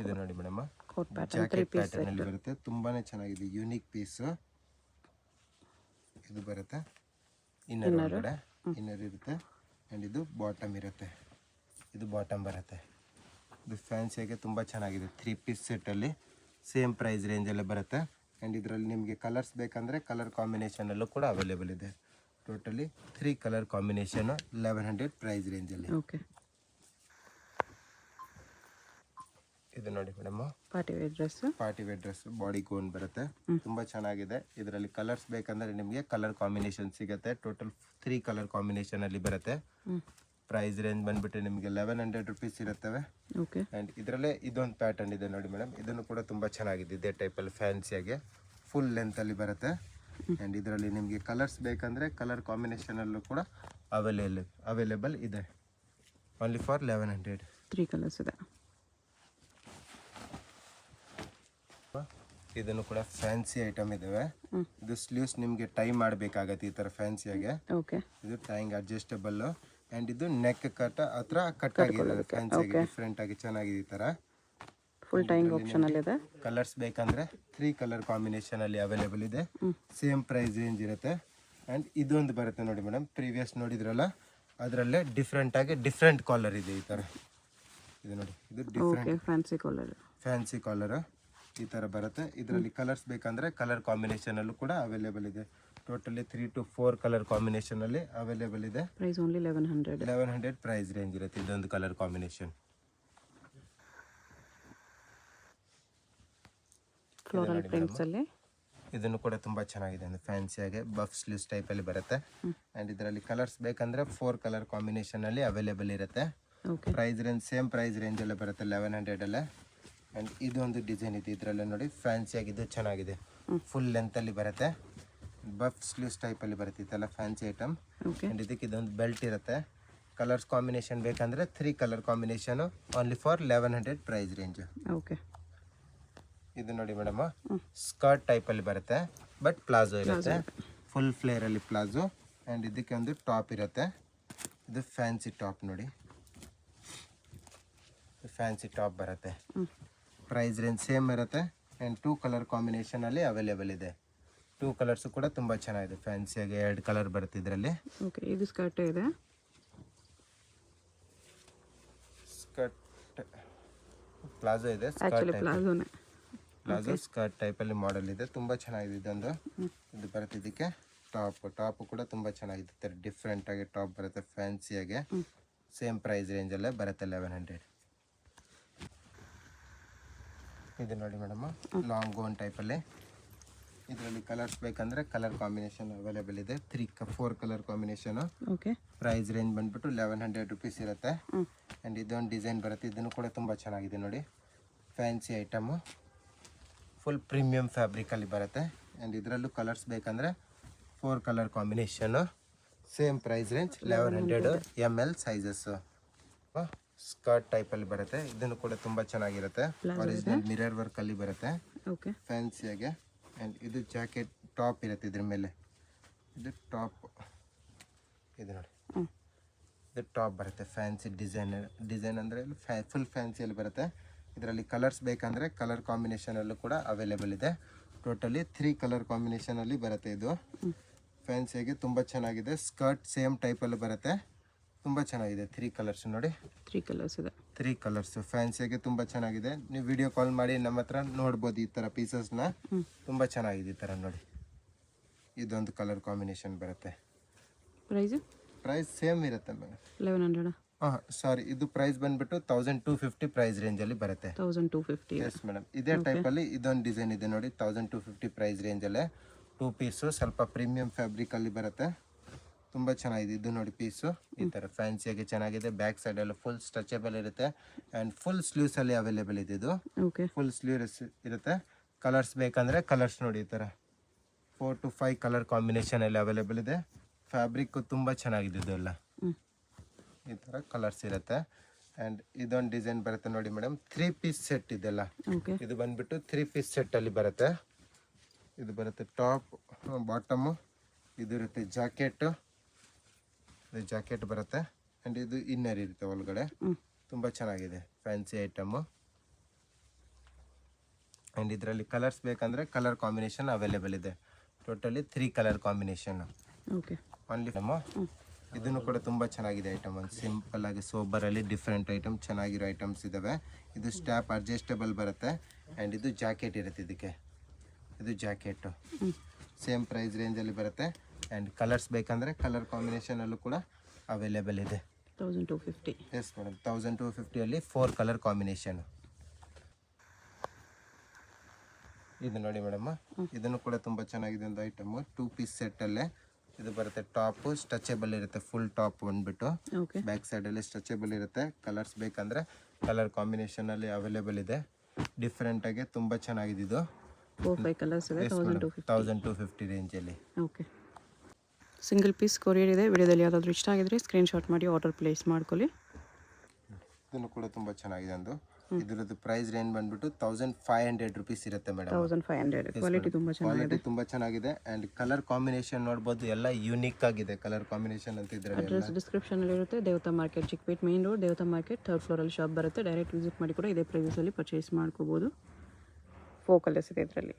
B: ಇದು ನೋಡಿ ಮೇಡಮ್, ಜಾಕೆಟ್ ಪ್ಯಾಟರ್ನ್ ಅಲ್ಲಿ ಬರುತ್ತೆ, ತುಂಬಾನೇ ಚೆನ್ನಾಗಿದೆ. ಯೂನಿಕ್ ಪೀಸು ಇದು ಬರುತ್ತೆ. ಇನ್ನರ್ ಒಳಗಡೆ ಇನ್ನರ್ ಇರುತ್ತೆ. ಆ್ಯಂಡ್ ಇದು ಬಾಟಮ್ ಇರುತ್ತೆ, ಇದು ಬಾಟಮ್ ಬರುತ್ತೆ. ಇದು ಫ್ಯಾನ್ಸಿಯಾಗೆ ತುಂಬ ಚೆನ್ನಾಗಿದೆ. 3 ಪೀಸ್ ಸೆಟ್ಟಲ್ಲಿ ಸೇಮ್ ಪ್ರೈಸ್ ರೇಂಜಲ್ಲೇ ಬರುತ್ತೆ. ಆ್ಯಂಡ್ ಇದರಲ್ಲಿ ನಿಮಗೆ ಕಲರ್ಸ್ ಬೇಕಂದರೆ ಕಲರ್ ಕಾಂಬಿನೇಷನಲ್ಲೂ ಕೂಡ ಅವೈಲೇಬಲ್ ಇದೆ. ಟೋಟಲಿ 3 ಕಲರ್ ಕಾಂಬಿನೇಷನು 1100 ಪ್ರೈಸ್ ರೇಂಜಲ್ಲಿ.
A: ಓಕೆ,
B: ಇದು ನೋಡಿ madam,
A: party wear dress
B: body gown ಬರುತ್ತೆ, ತುಂಬ ಚೆನ್ನಾಗಿದೆ. ಇದರಲ್ಲಿ ಕಲರ್ಸ್ ಬೇಕಂದರೆ ನಿಮಗೆ ಕಲರ್ ಕಾಂಬಿನೇಷನ್ ಸಿಗುತ್ತೆ. ಟೋಟಲ್ 3 ಕಲರ್ ಕಾಂಬಿನೇಷನಲ್ಲಿ ಬರುತ್ತೆ. ಪ್ರೈಸ್ ರೇಂಜ್ ಬಂದುಬಿಟ್ಟು ನಿಮಗೆ 1100 ರುಪೀಸ್ ಇರುತ್ತವೆ.
A: ಓಕೆ,
B: ಆ್ಯಂಡ್ ಇದರಲ್ಲೇ ಇದೊಂದು ಪ್ಯಾಟರ್ನ್ ಇದೆ ನೋಡಿ ಮೇಡಮ್, ಇದನ್ನು ಕೂಡ ತುಂಬ ಚೆನ್ನಾಗಿದೆ. ಇದೇ ಟೈಪಲ್ಲಿ ಫ್ಯಾನ್ಸಿಯಾಗೆ ಫುಲ್ ಲೆಂತಲ್ಲಿ ಬರುತ್ತೆ. ಆ್ಯಂಡ್ ಇದರಲ್ಲಿ ನಿಮಗೆ ಕಲರ್ಸ್ ಬೇಕಂದರೆ ಕಲರ್ ಕಾಂಬಿನೇಷನಲ್ಲೂ ಕೂಡ ಅವೈಲೇಬಲ್ ಇದೆ. Only for 1100.
A: 3 ಕಲರ್ಸ್ ಇದೆ.
B: ಇದನ್ನು ಕೂಡ ಫ್ಯಾನ್ಸಿ ಐಟಮ್ ಇದಾವೆ. ಇದು ಸ್ಲೀವ್ಸ್ ನಿಮಗೆ ಟೈ ಮಾಡಬೇಕಾಗತ್ತೆ ಈ ಥರ ಫ್ಯಾನ್ಸಿಯಾಗೆ.
A: ಓಕೆ,
B: ಇದು ಟೈಂಗ್ ಅಡ್ಜಸ್ಟಬಲ್. ಆ್ಯಂಡ್ ಇದು ನೆಕ್ ಕಟ್ ಹತ್ರ ಕಟ್ ಆಗಿದೆ ಫ್ಯಾನ್ಸಿಯಾಗಿ, ಡಿಫ್ರೆಂಟ್ ಆಗಿ ಚೆನ್ನಾಗಿದೆ ಈ ಥರ.
A: ಫುಲ್ ಟೈಂಗ್ ಆಪ್ಷನ್ ಅಲ್ಲಿ ಇದೆ.
B: ಕಲರ್ಸ್ ಬೇಕಂದ್ರೆ 3 ಕಲರ್ ಕಾಂಬಿನೇಷನ್ ಅಲ್ಲಿ ಅವೈಲೇಬಲ್ ಇದೆ. ಸೇಮ್ ಪ್ರೈಸ್ ರೇಂಜ್ ಇರುತ್ತೆ. ಆ್ಯಂಡ್ ಇದೊಂದು ಬರುತ್ತೆ ನೋಡಿ ಮೇಡಮ್, ಪ್ರೀವಿಯಸ್ ನೋಡಿದ್ರಲ್ಲ ಅದರಲ್ಲೇ ಡಿಫ್ರೆಂಟ್ ಕಾಲರ್ ಇದೆ ಈ ಥರ. ಇದು ನೋಡಿ, ಇದು ಡಿಫ್ರೆಂಟ್ ಫ್ಯಾನ್ಸಿ ಕಾಲರ್ ಈ ಥರ ಬರುತ್ತೆ. ಇದರಲ್ಲಿ ಕಲರ್ಸ್ ಬೇಕಂದರೆ ಕಲರ್ ಕಾಂಬಿನೇಷನಲ್ಲೂ ಕೂಡ ಅವೈಲೇಬಲ್ ಇದೆ. ಟೋಟಲಿ 3 to 4 ಕಲರ್ ಕಾಂಬಿನೇಷನಲ್ಲಿ ಅವೈಲೇಬಲ್ ಇದೆ.
A: ಪ್ರೈಸ್ ಓನ್ಲಿ
B: 1100 ಪ್ರೈಸ್ ರೇಂಜ್ ಇರುತ್ತೆ ಇದೊಂದು ಕಲರ್ ಕಾಂಬಿನೇಷನ್.
A: ಫ್ಲೋರಲ್ ಪ್ರಿಂಟ್ಸ್ ಅಲ್ಲಿ
B: ಇದನ್ನು ಕೂಡ ತುಂಬ ಚೆನ್ನಾಗಿದೆ. ಅಂದರೆ ಫ್ಯಾನ್ಸಿಯಾಗೆ ಬಫ್ ಸ್ಲೀವ್ಸ್ ಟೈಪಲ್ಲಿ ಬರುತ್ತೆ. ಆ್ಯಂಡ್ ಇದರಲ್ಲಿ ಕಲರ್ಸ್ ಬೇಕಂದರೆ 4 ಕಲರ್ ಕಾಂಬಿನೇಷನಲ್ಲಿ ಅವೈಲೇಬಲ್ ಇರುತ್ತೆ. ಪ್ರೈಸ್ ರೇಂಜ್ ಸೇಮ್ ಪ್ರೈಸ್ ರೇಂಜಲ್ಲೇ ಬರುತ್ತೆ 1100ಅಲ್ಲೇ. ಆ್ಯಂಡ್ ಇದೊಂದು ಡಿಸೈನ್ ಇದೆ ಇದರಲ್ಲೇ ನೋಡಿ, ಫ್ಯಾನ್ಸಿಯಾಗಿದ್ದು ಚೆನ್ನಾಗಿದೆ. ಫುಲ್ ಲೆಂತಲ್ಲಿ ಬರುತ್ತೆ, ಬಫ್ ಸ್ಲೀವ್ಸ್ ಟೈಪಲ್ಲಿ ಬರುತ್ತೆ ಇದೆಲ್ಲ ಫ್ಯಾನ್ಸಿ ಐಟಮ್. ಆ್ಯಂಡ್ ಇದಕ್ಕೆ ಇದೊಂದು ಬೆಲ್ಟ್ ಇರುತ್ತೆ. ಕಲರ್ಸ್ ಕಾಂಬಿನೇಷನ್ ಬೇಕಂದರೆ 3 colour combination only for 1100 price range.
A: Okay,
B: ಇದು ನೋಡಿ ಮೇಡಮ್, ಸ್ಕರ್ಟ್ ಟೈಪಲ್ಲಿ ಬರುತ್ತೆ, ಬಟ್ ಪ್ಲಾಜೋ ಇರುತ್ತೆ, ಫುಲ್ ಫ್ಲೇರಲ್ಲಿ ಪ್ಲಾಜೋ. ಆ್ಯಂಡ್ ಇದಕ್ಕೆ ಒಂದು ಟಾಪ್ ಇರುತ್ತೆ. ಇದು ಫ್ಯಾನ್ಸಿ ಟಾಪ್ ನೋಡಿ, ಫ್ಯಾನ್ಸಿ ಟಾಪ್ ಬರುತ್ತೆ. ಪ್ರೈಸ್ ರೇಂಜ್ ಸೇಮ್ ಇರುತ್ತೆ. ಆ್ಯಂಡ್ 2 ಕಲರ್ ಕಾಂಬಿನೇಷನಲ್ಲಿ ಅವೈಲೇಬಲ್ ಇದೆ. 2 ಕಲರ್ಸು ಕೂಡ ತುಂಬ ಚೆನ್ನಾಗಿದೆ. ಫ್ಯಾನ್ಸಿಯಾಗಿ 2 ಕಲರ್ ಬರುತ್ತೆ ಇದರಲ್ಲಿ.
A: ಓಕೆ, ಇದು ಸ್ಕರ್ಟ್ ಇದೆ,
B: ಸ್ಕರ್ಟ್ ಪ್ಲಾಜೋ ಇದೆ, ಪ್ಲಾಜೋ ಸ್ಕರ್ಟ್ ಟೈಪಲ್ಲಿ ಮಾಡೆಲ್ ಇದೆ, ತುಂಬ ಚೆನ್ನಾಗಿದೆ ಇದೊಂದು. ಇದು ಬರುತ್ತೆ ಇದಕ್ಕೆ ಟಾಪು ಕೂಡ ತುಂಬ ಚೆನ್ನಾಗಿದೆ. ಡಿಫ್ರೆಂಟಾಗಿ ಟಾಪ್ ಬರುತ್ತೆ ಫ್ಯಾನ್ಸಿಯಾಗೆ. ಸೇಮ್ ಪ್ರೈಸ್ ರೇಂಜಲ್ಲೇ ಬರುತ್ತೆ 1100. ಇದು ನೋಡಿ ಮೇಡಮ್, ಲಾಂಗ್ ಗೌನ್ ಟೈಪಲ್ಲಿ. ಇದರಲ್ಲಿ ಕಲರ್ಸ್ ಬೇಕಂದರೆ ಕಲರ್ ಕಾಂಬಿನೇಷನ್ ಅವೈಲೇಬಲ್ ಇದೆ. 4 colour combination.
A: Okay,
B: price range ಬಂದ್ಬಿಟ್ಟು 1100 ರುಪೀಸ್ ಇರುತ್ತೆ. ಆ್ಯಂಡ್ ಇದೊಂದು ಡಿಸೈನ್ ಬರುತ್ತೆ, ಇದನ್ನು ಕೂಡ ತುಂಬ ಚೆನ್ನಾಗಿದೆ ನೋಡಿ. ಫ್ಯಾನ್ಸಿ ಐಟಮು ಫುಲ್ ಪ್ರೀಮಿಯಂ ಫ್ಯಾಬ್ರಿಕಲ್ಲಿ ಬರುತ್ತೆ. ಆ್ಯಂಡ್ ಇದರಲ್ಲೂ ಕಲರ್ಸ್ ಬೇಕಂದರೆ 4 colour combination, same price range 1100 ml sizes. Skirt ಟೈಪಲ್ಲಿ ಬರುತ್ತೆ. ಇದನ್ನು ಕೂಡ ತುಂಬ ಚೆನ್ನಾಗಿರುತ್ತೆ. ಒರಿಜಿನಲ್ ಮಿರರ್ ವರ್ಕಲ್ಲಿ ಬರುತ್ತೆ
A: ಓಕೆ
B: ಫ್ಯಾನ್ಸಿಯಾಗೆ. ಆ್ಯಂಡ್ ಇದು ಜಾಕೆಟ್ ಟಾಪ್ ಇರುತ್ತೆ ಇದ್ರ ಮೇಲೆ. ಇದು ಟಾಪ್, ಇದು ನೋಡಿ, ಇದು ಟಾಪ್ ಬರುತ್ತೆ. ಫ್ಯಾನ್ಸಿ ಡಿಸೈನ್ ಅಂದರೆ ಫುಲ್ ಫ್ಯಾನ್ಸಿಯಲ್ಲಿ ಬರುತ್ತೆ. ಇದರಲ್ಲಿ ಕಲರ್ಸ್ ಬೇಕಂದರೆ ಕಲರ್ ಕಾಂಬಿನೇಷನಲ್ಲೂ ಕೂಡ ಅವೈಲೇಬಲ್ ಇದೆ. ಟೋಟಲಿ 3 ಕಲರ್ ಕಾಂಬಿನೇಷನಲ್ಲಿ ಬರುತ್ತೆ. ಇದು ಫ್ಯಾನ್ಸಿಯಾಗಿ ತುಂಬ ಚೆನ್ನಾಗಿದೆ. ಸ್ಕರ್ಟ್ ಸೇಮ್ ಟೈಪಲ್ಲಿ ಬರುತ್ತೆ, ತುಂಬ ಚೆನ್ನಾಗಿದೆ. 3 ಕಲರ್ಸ್ ನೋಡಿ,
A: 3 ಕಲರ್ಸ್ ಇದೆ.
B: 3 ಕಲರ್ಸ್ ಫ್ಯಾನ್ಸಿಯಾಗಿ ತುಂಬ ಚೆನ್ನಾಗಿದೆ. ನೀವು ವಿಡಿಯೋ ಕಾಲ್ ಮಾಡಿ ನಮ್ಮ ಹತ್ರ ನೋಡ್ಬೋದು ಈ ಥರ ಪೀಸಸ್ನ. ತುಂಬ ಚೆನ್ನಾಗಿದೆ ಈ ಥರ ನೋಡಿ. ಇದೊಂದು ಕಲರ್ ಕಾಂಬಿನೇಷನ್ ಬರುತ್ತೆ. ಪ್ರೈಸ್ ಸೇಮ್ ಇರುತ್ತೆ ಮೇಡಮ್,
A: 1100.
B: ಹಾಂ ಸಾರಿ, ಇದು ಪ್ರೈಸ್ ಬಂದ್ಬಿಟ್ಟು 1250 ಪ್ರೈಸ್ ರೇಂಜಲ್ಲಿ ಬರುತ್ತೆ.
A: 1250.
B: Yes madam. ಇದೇ ಟೈಪಲ್ಲಿ ಇದೊಂದು ಡಿಸೈನ್ ಇದೆ ನೋಡಿ, 1250 ಪ್ರೈಸ್ ರೇಂಜಲ್ಲೇ 2 ಪೀಸು. ಸ್ವಲ್ಪ ಪ್ರೀಮಿಯಂ ಫ್ಯಾಬ್ರಿಕಲ್ಲಿ ಬರುತ್ತೆ, ತುಂಬ ಚೆನ್ನಾಗಿದೆ. ಇದು ನೋಡಿ ಪೀಸು ಈ ಥರ ಫ್ಯಾನ್ಸಿಯಾಗಿ ಚೆನ್ನಾಗಿದೆ. ಬ್ಯಾಕ್ ಸೈಡಲ್ಲಿ ಫುಲ್ ಸ್ಟ್ರೆಚಬಲ್ ಇರುತ್ತೆ ಆ್ಯಂಡ್ ಫುಲ್ ಸ್ಲೀವ್ಸಲ್ಲಿ ಅವೈಲೇಬಲ್ ಇದೆ. ಇದು
A: ಓಕೆ
B: ಫುಲ್ ಸ್ಲೀವ್ಸ್ ಇರುತ್ತೆ. ಕಲರ್ಸ್ ಬೇಕಂದರೆ ಕಲರ್ಸ್ ನೋಡಿ, ಈ ಥರ 4 to 5 ಕಲರ್ ಕಾಂಬಿನೇಷನಲ್ಲಿ ಅವೈಲೇಬಲ್ ಇದೆ. ಫ್ಯಾಬ್ರಿಕ್ಕು ತುಂಬ ಚೆನ್ನಾಗಿದೆ. ಇದೆಲ್ಲ ಈ ಥರ ಕಲರ್ಸ್ ಇರುತ್ತೆ. ಆ್ಯಂಡ್ ಇದೊಂದು ಡಿಸೈನ್ ಬರುತ್ತೆ ನೋಡಿ ಮೇಡಮ್, 3 ಪೀಸ್ ಸೆಟ್ ಇದೆಲ್ಲ.
A: ಓಕೆ
B: ಇದು ಬಂದ್ಬಿಟ್ಟು 3 ಪೀಸ್ ಸೆಟ್ಟಲ್ಲಿ ಬರುತ್ತೆ. ಇದು ಬರುತ್ತೆ ಟಾಪ್, ಬಾಟಮು, ಇದು ಇರುತ್ತೆ ಜಾಕೆಟು, ಇದು ಜಾಕೆಟ್ ಬರುತ್ತೆ ಆ್ಯಂಡ್ ಇದು ಇನ್ನರ್ ಇರುತ್ತೆ ಒಳಗಡೆ. ತುಂಬ ಚೆನ್ನಾಗಿದೆ ಫ್ಯಾನ್ಸಿ ಐಟಮು. ಆ್ಯಂಡ್ ಇದರಲ್ಲಿ ಕಲರ್ಸ್ ಬೇಕಂದರೆ ಕಲರ್ ಕಾಂಬಿನೇಷನ್ ಅವೈಲೇಬಲ್ ಇದೆ. ಟೋಟಲಿ 3 ಕಲರ್ ಕಾಂಬಿನೇಷನ್ನು
A: ಓಕೆ
B: ಓನ್ಲಿ ನಮ್ಮ. ಇದನ್ನು ಕೂಡ ತುಂಬ ಚೆನ್ನಾಗಿದೆ ಐಟಮ್. ಒಂದು ಸಿಂಪಲ್ ಆಗಿ ಸೋಬರಲ್ಲಿ ಡಿಫ್ರೆಂಟ್ ಐಟಮ್ ಚೆನ್ನಾಗಿರೋ ಐಟಮ್ಸ್ ಇದ್ದಾವೆ. ಇದು ಸ್ಟ್ಯಾಪ್ ಅಡ್ಜಸ್ಟಬಲ್ ಬರುತ್ತೆ ಆ್ಯಂಡ್ ಇದು ಜಾಕೆಟ್ ಇರುತ್ತೆ ಇದಕ್ಕೆ. ಇದು ಜಾಕೆಟು ಸೇಮ್ ಪ್ರೈಸ್ ರೇಂಜಲ್ಲಿ ಬರುತ್ತೆ. ಆ್ಯಂಡ್ ಕಲರ್ಸ್ ಬೇಕಂದರೆ ಕಲರ್ ಕಾಂಬಿನೇಷನಲ್ಲೂ ಕೂಡ ಅವೈಲೇಬಲ್ ಇದೆ.
A: 1250.
B: ಎಸ್ ಮೇಡಮ್, 1250ಅಲ್ಲಿ 4 ಕಲರ್ ಕಾಂಬಿನೇಷನು. ಇದು ನೋಡಿ ಮೇಡಮ್, ಇದನ್ನು ಕೂಡ ತುಂಬ ಚೆನ್ನಾಗಿದೆ ಒಂದು ಐಟಮು. 2 ಪೀಸ್ ಸೆಟ್ಟಲ್ಲೇ ಇದು ಬರುತ್ತೆ. ಟಾಪು ಸ್ಟ್ರೆಚಬಲ್ ಇರುತ್ತೆ, ಫುಲ್ ಟಾಪ್ ಬಂದ್ಬಿಟ್ಟು
A: ಓಕೆ
B: ಬ್ಯಾಕ್ ಸೈಡಲ್ಲಿ ಸ್ಟ್ರೆಚಬಲ್ ಇರುತ್ತೆ. ಕಲರ್ಸ್ ಬೇಕಂದರೆ ಕಲರ್ ಕಾಂಬಿನೇಷನಲ್ಲಿ ಅವೈಲೇಬಲ್ ಇದೆ. ಡಿಫ್ರೆಂಟಾಗಿ ತುಂಬ ಚೆನ್ನಾಗಿದೆ ಇದು.
A: 4-5 ಕಲರ್ಸ್ ಇದೆ.
B: 1250 ರೇಂಜಲ್ಲಿ.
A: ಓಕೆ ಸಿಂಗಲ್ ಪೀಸ್ ಕೊರಿಯರ್ ಇದೆ. ವಿಡಿಯೋದಲ್ಲಿ ಯಾವುದಾದ್ರೂ ಇಷ್ಟ ಆಗಿದ್ರೆ ಸ್ಕ್ರೀನ್ಶಾಟ್ ಮಾಡಿ ಆರ್ಡರ್ ಪ್ಲೇಸ್ ಮಾಡ್ಕೊಳ್ಳಿ.
B: ಇದನ್ನು ಕೂಡ ತುಂಬ ಚೆನ್ನಾಗಿದೆ ಒಂದು. ಇದರದ್ದು ಪ್ರೈಸ್ ರೇಂಜ್ ಬಂದ್ಬಿಟ್ಟು 1500 ರುಪೀಸ್ ಇರುತ್ತೆ ಮೇಡಮ್.
A: 1500. ಕ್ವಾಲಿಟಿ ತುಂಬ ಚೆನ್ನಾಗಿದೆ.
B: ಕ್ವಾಲಿಟಿ ತುಂಬ ಚೆನ್ನಾಗಿದೆ ಆ್ಯಂಡ್ ಕಲರ್ ಕಾಂಬಿನೇಷನ್ ನೋಡ್ಬೋದು, ಎಲ್ಲ ಯೂನಿಕ್ ಆಗಿದೆ ಕಲರ್ ಕಾಂಬಿನೇಷನ್ ಅಂತ ಇದ್ರೆ.
A: ಅಡ್ರೆಸ್ ಡಿಸ್ಕ್ರಿಪ್ಷನಲ್ಲಿ ಇರುತ್ತೆ. ದೇವತಾ ಮಾರ್ಕೆಟ್, ಚಿಕ್ಕಪೇಟ್ ಮೇನ್ ರೋಡ್, ದೇವತಾ ಮಾರ್ಕೆಟ್ 3rd ಫ್ಲೋರಲ್ಲಿ ಶಾಪ್ ಬರುತ್ತೆ. ಡೈರೆಕ್ಟ್ ವಿಸಿಟ್ ಮಾಡಿ ಕೂಡ ಇದೇ ಪ್ರೈಸಲ್ಲಿ ಪರ್ಚೇಸ್ ಮಾಡ್ಕೋಬೋದು. 4 ಕಲರ್ಸ್ ಇದೆ ಇದರಲ್ಲಿ.